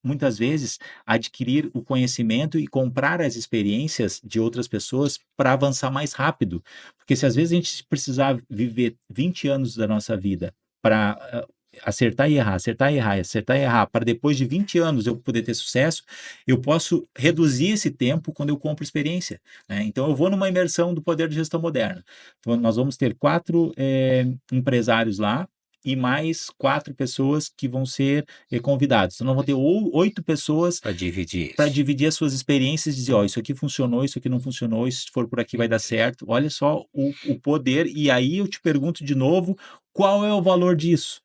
muitas vezes, adquirir o conhecimento e comprar as experiências de outras pessoas para avançar mais rápido. Porque se às vezes a gente precisar viver 20 anos da nossa vida para acertar e errar, acertar e errar, acertar e errar, para depois de 20 anos eu poder ter sucesso, eu posso reduzir esse tempo quando eu compro experiência, né? Então eu vou numa imersão do poder de gestão moderna. Então, nós vamos ter 4 empresários lá e mais 4 pessoas que vão ser convidados. Então nós vamos ter 8 pessoas Para dividir para isso. dividir as suas experiências e dizer, ó, isso aqui funcionou, isso aqui não funcionou, se for por aqui vai dar certo. Olha só o poder, e aí eu te pergunto de novo, qual é o valor disso?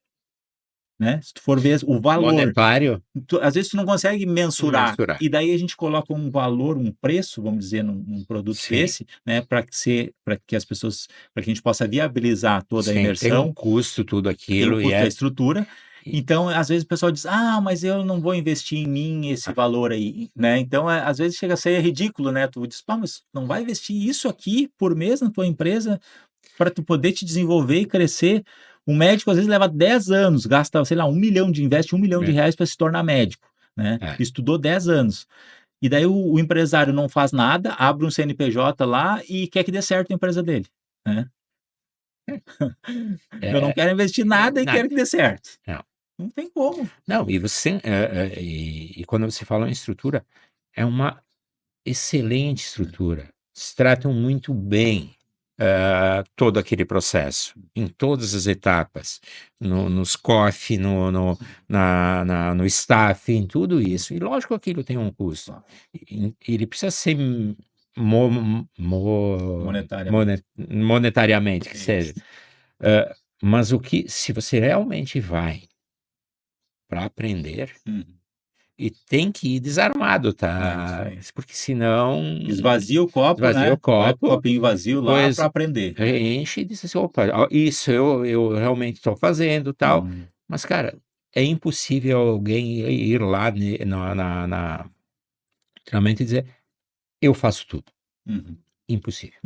Né? Se tu for ver o valor, Monetário, às vezes tu não consegue mensurar, mensurar. e daí a gente coloca um valor, um preço, vamos dizer, num produto Sim. desse, né, para que as pessoas, para que a gente possa viabilizar toda a Sim, tem um imersão, custo tudo tem o aquilo e custo da estrutura. Então, às vezes o pessoal diz, mas eu não vou investir em mim esse valor aí, né? Então, às vezes chega a ser ridículo, né? Tu diz, mas não vai investir isso aqui por mês na tua empresa para tu poder te desenvolver e crescer. Um médico às vezes leva 10 anos, gasta, sei lá, investe 1 milhão de reais para se tornar médico, né? Estudou 10 anos. E daí o empresário não faz nada, abre um CNPJ lá e quer que dê certo a empresa dele, né? Eu não quero investir nada e quero que dê certo. Não. Não tem como. Não, e você quando você fala em estrutura, é uma excelente estrutura. Se tratam muito bem todo aquele processo, em todas as etapas, nos COF, no staff, em tudo isso. E lógico que aquilo tem um custo. Ele precisa ser Monetariamente. monetariamente, que seja. Mas se você realmente vai para aprender, e tem que ir desarmado, tá? Porque senão esvazia o copo, esvazia né? o copo, Vai com o copinho vazio lá para aprender. Enche e diz assim, opa, isso eu realmente estou fazendo, tal. Mas, cara, é impossível alguém ir lá realmente dizer, eu faço tudo. Impossível.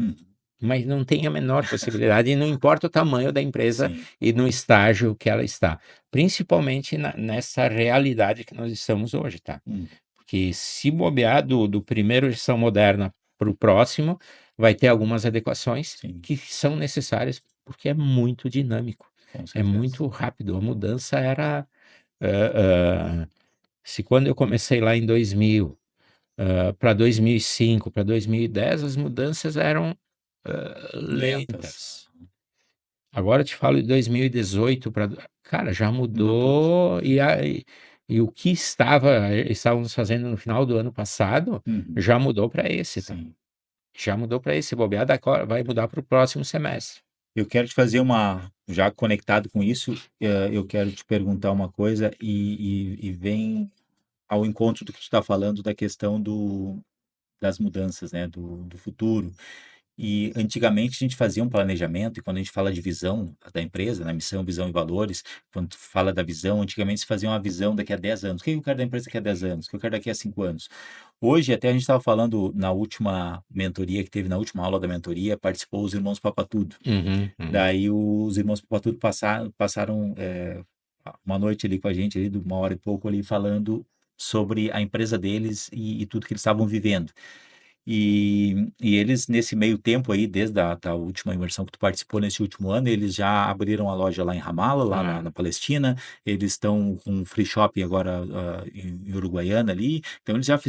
Mas não tem a menor possibilidade, e não importa o tamanho da empresa e no estágio que ela está. Principalmente nessa realidade que nós estamos hoje, tá? Porque se bobear do primeiro gestão moderna para o próximo, vai ter algumas adequações que são necessárias, porque é muito dinâmico, é muito rápido. A mudança era... se quando eu comecei lá em 2000, para 2005, para 2010, as mudanças eram lentas. Agora eu te falo de 2018 para... Cara, já mudou e o que estávamos fazendo no final do ano passado já mudou para esse, tá? Já mudou para esse. Bobear vai mudar para o próximo semestre. Eu quero te fazer já conectado com isso, eu quero te perguntar uma coisa e vem ao encontro do que tu está falando da questão das mudanças, né, do futuro. E antigamente a gente fazia um planejamento, e quando a gente fala de visão da empresa, né, missão, visão e valores, quando tu fala da visão, antigamente se fazia uma visão daqui a 10 anos. O que eu quero da empresa daqui a 10 anos? O que eu quero daqui a 5 anos? Hoje, até a gente estava falando na última mentoria que teve, na última aula da mentoria, participou os irmãos Papatudo. Daí os irmãos Papatudo passaram uma noite ali com a gente, ali, de 1 hora e pouco ali, falando sobre a empresa deles e tudo que eles estavam vivendo. E eles, nesse meio tempo aí, desde a última imersão que tu participou nesse último ano, eles já abriram a loja lá em Ramallah, lá na Palestina, eles estão com um free shop agora em Uruguaiana ali, então eles já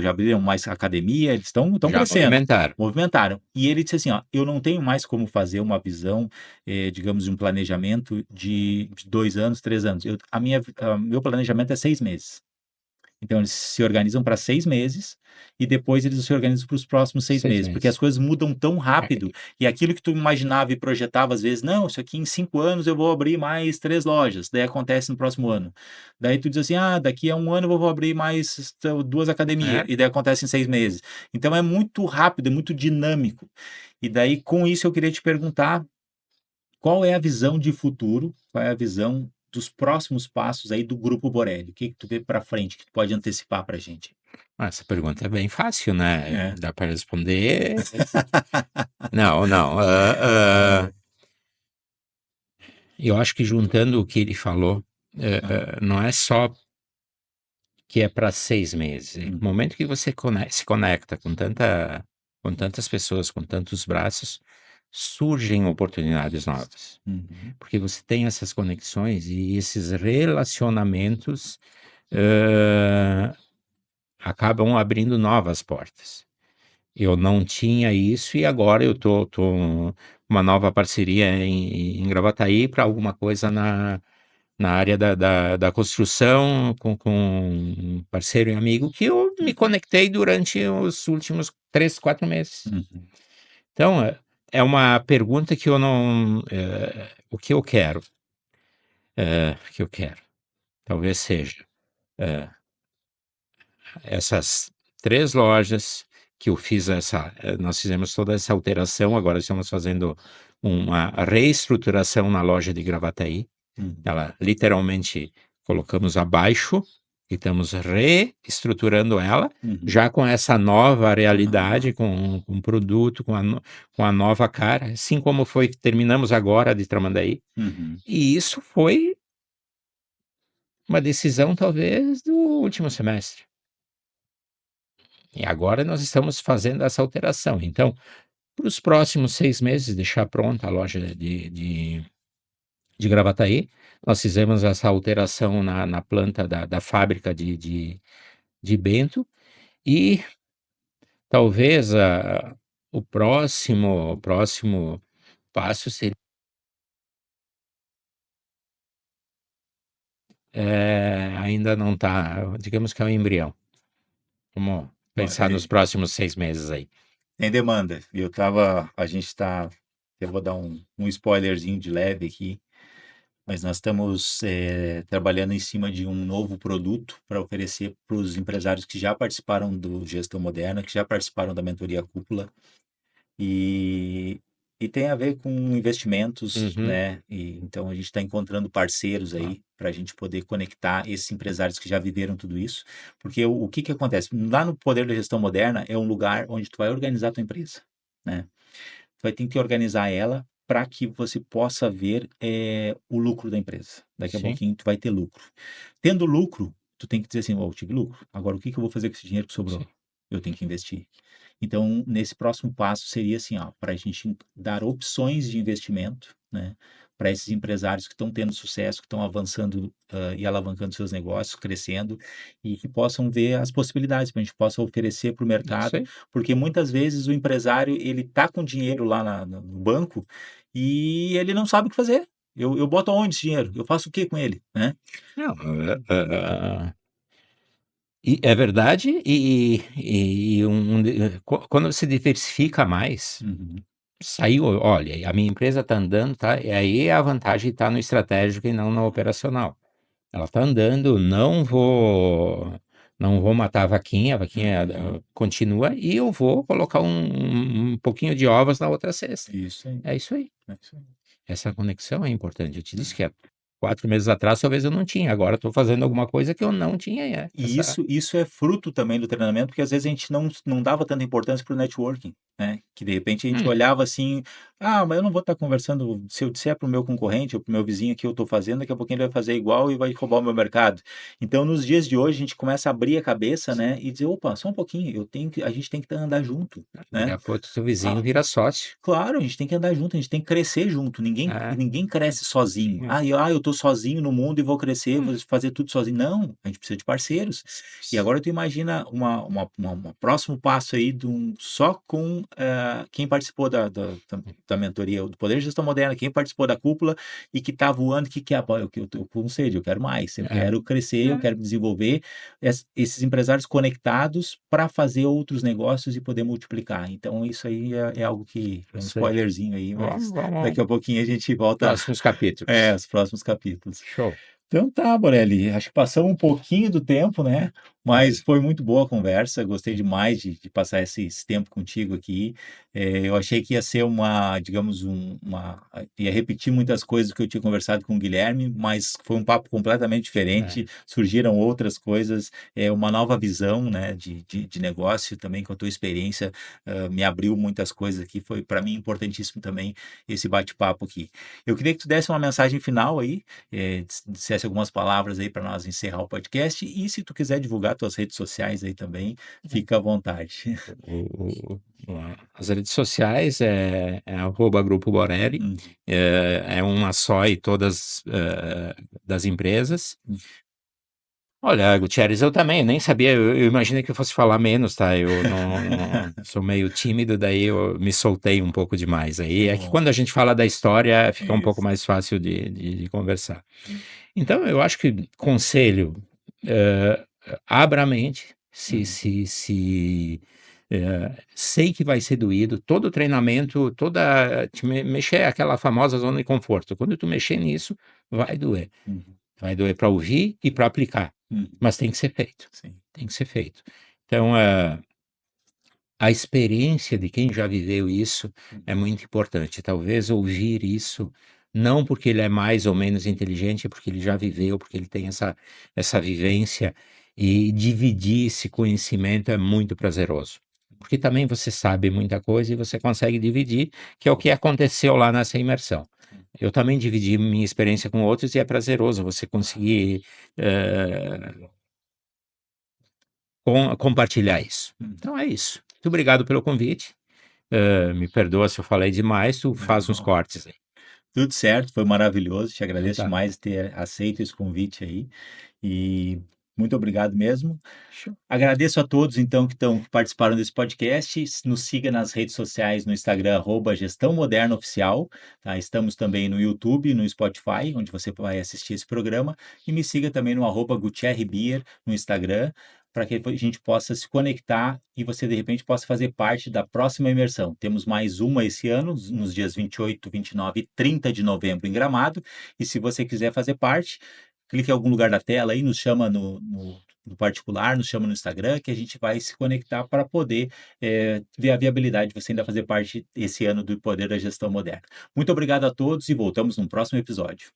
abriram mais academia, eles estão crescendo. Movimentaram. E ele disse assim, ó, eu não tenho mais como fazer uma visão, digamos, de um planejamento de 2 anos, 3 anos. Meu planejamento é 6 meses. Então, eles se organizam para 6 meses e depois eles se organizam para os próximos 6 meses, porque as coisas mudam tão rápido e aquilo que tu imaginava e projetava às vezes, não, isso aqui em 5 anos eu vou abrir mais 3 lojas, daí acontece no próximo ano. Daí tu diz assim, daqui a 1 ano eu vou abrir mais 2 academias, e daí acontece em 6 meses. Então, é muito rápido, é muito dinâmico. E daí, com isso, eu queria te perguntar, qual é a visão de futuro, qual é a visão dos próximos passos aí do Grupo Borelli? O que tu vê para frente que tu pode antecipar para a gente? Essa pergunta é bem fácil, né? Dá para responder. Não. Eu acho que juntando o que ele falou, não é só que é para 6 meses. No momento que você se conecta com tantas pessoas, com tantos braços, surgem oportunidades novas. Porque você tem essas conexões e esses relacionamentos acabam abrindo novas portas. Eu não tinha isso e agora eu tô uma nova parceria em Gravataí para alguma coisa na área da construção com um parceiro e amigo que eu me conectei durante os últimos 3, 4 meses. Então, é uma pergunta que eu não... o que eu quero? O que eu quero? Talvez seja essas 3 lojas que eu fiz nós fizemos toda essa alteração, agora estamos fazendo uma reestruturação na loja de Gravataí. Ela literalmente colocamos abaixo e estamos reestruturando ela, já com essa nova realidade, com o produto, com a nova cara, assim como terminamos agora de Tramandaí. E isso foi uma decisão, talvez, do último semestre. E agora nós estamos fazendo essa alteração. Então, para os próximos 6 meses, deixar pronta a loja de Gravataí, nós fizemos essa alteração na planta da fábrica de Bento e talvez o próximo passo seria ainda não está, digamos que é um embrião. Vamos pensar nos próximos 6 meses aí. Tem demanda. Eu vou dar um spoilerzinho de leve aqui, mas nós estamos trabalhando em cima de um novo produto para oferecer para os empresários que já participaram do Gestão Moderna, que já participaram da mentoria Cúpula, e tem a ver com investimentos, né? Então a gente está encontrando parceiros aí para a gente poder conectar esses empresários que já viveram tudo isso, porque o que acontece? Lá no Poder da Gestão Moderna é um lugar onde tu vai organizar a tua empresa, né? Tu vai ter que organizar ela para que você possa ver o lucro da empresa. Daqui a pouquinho tu vai ter lucro. Tendo lucro, tu tem que dizer assim, eu tive lucro, agora o que eu vou fazer com esse dinheiro que sobrou? Eu tenho que investir. Então, nesse próximo passo seria assim, para a gente dar opções de investimento, né, para esses empresários que estão tendo sucesso, que estão avançando e alavancando seus negócios, crescendo, e que possam ver as possibilidades, para a gente possa oferecer para o mercado, porque muitas vezes o empresário, ele está com dinheiro lá no banco e ele não sabe o que fazer. Eu boto aonde esse dinheiro? Eu faço o que com ele, né? Não, e é verdade, quando você diversifica mais, saiu, olha, a minha empresa está andando, tá? E aí a vantagem está no estratégico e não no operacional. Ela está andando, não vou matar a vaquinha continua e eu vou colocar um pouquinho de ovos na outra cesta. Isso aí. É isso aí. Essa conexão é importante. Eu te disse que 4 meses atrás talvez eu não tinha, agora estou fazendo alguma coisa que eu não tinha. E isso é fruto também do treinamento, porque às vezes a gente não dava tanta importância para o networking, né? Que de repente a gente olhava assim, mas eu não vou estar conversando, se eu disser para o meu concorrente ou para o meu vizinho que eu estou fazendo, daqui a pouquinho ele vai fazer igual e vai roubar o meu mercado. Então, nos dias de hoje, a gente começa a abrir a cabeça, né? E dizer, opa, só um pouquinho, a gente tem que andar junto, né? Daqui a pouco o seu vizinho vira sócio. Claro, a gente tem que andar junto, a gente tem que crescer junto. Ninguém cresce sozinho. Eu tô sozinho no mundo e vou crescer, vou fazer tudo sozinho. Não, a gente precisa de parceiros. E agora tu imagina um próximo passo aí só com quem participou da mentoria do Poder de Gestão Moderna, quem participou da cúpula e que tá voando, que quer, eu tô com sede, eu quero mais, eu quero crescer, eu quero desenvolver esses empresários conectados para fazer outros negócios e poder multiplicar. Então, isso aí é algo que é um spoilerzinho aí, mas daqui a pouquinho a gente volta. Próximos capítulos. Os próximos capítulos. Show. Então tá, Borelli, acho que passamos um pouquinho do tempo, né? Mas foi muito boa a conversa, gostei demais de passar esse tempo contigo aqui. Eu achei que ia ser digamos, ia repetir muitas coisas que eu tinha conversado com o Guilherme, mas foi um papo completamente diferente, surgiram outras coisas, uma nova visão, né, de negócio também, com a tua experiência, me abriu muitas coisas aqui, foi para mim importantíssimo também esse bate-papo aqui. Eu queria que tu desse uma mensagem final aí, dissesse tivesse algumas palavras aí para nós encerrar o podcast, e se tu quiser divulgar tuas redes sociais aí também, fica à vontade. As redes sociais é arroba Grupo Borelli, é uma só e todas das empresas. Olha, Gutierrez, eu também nem sabia, eu imaginei que eu fosse falar menos, tá? Eu não sou meio tímido, daí eu me soltei um pouco demais. Aí é que quando a gente fala da história, fica um pouco mais fácil de conversar. Então, eu acho que conselho, abra a mente, sei que vai ser doído, todo treinamento, mexer é aquela famosa zona de conforto. Quando tu mexer nisso, vai doer. Vai doer para ouvir e para aplicar, mas tem que ser feito. Sim. Tem que ser feito. Então, a experiência de quem já viveu isso é muito importante. Talvez ouvir isso, não porque ele é mais ou menos inteligente, é porque ele já viveu, porque ele tem essa vivência, e dividir esse conhecimento é muito prazeroso. Porque também você sabe muita coisa e você consegue dividir, que é o que aconteceu lá nessa imersão. Eu também dividi minha experiência com outros e é prazeroso você conseguir compartilhar isso. Então é isso. Muito obrigado pelo convite. Me perdoa se eu falei demais, tu faz uns cortes aí. Tudo certo, foi maravilhoso. Te Então agradeço tá. demais ter aceito esse convite aí. E muito obrigado mesmo. Show. Agradeço a todos, então, que participaram desse podcast. Nos siga nas redes sociais, no Instagram, Gestão Moderna Oficial. Tá? Estamos também no YouTube, no Spotify, onde você vai assistir esse programa. E me siga também no @GutierreBier no Instagram, para que a gente possa se conectar e você, de repente, possa fazer parte da próxima imersão. Temos mais uma esse ano, nos dias 28, 29 e 30 de novembro em Gramado. E se você quiser fazer parte, clique em algum lugar da tela aí, nos chama no particular, nos chama no Instagram, que a gente vai se conectar para poder ver a viabilidade de você ainda fazer parte esse ano do Poder da Gestão Moderna. Muito obrigado a todos e voltamos no próximo episódio.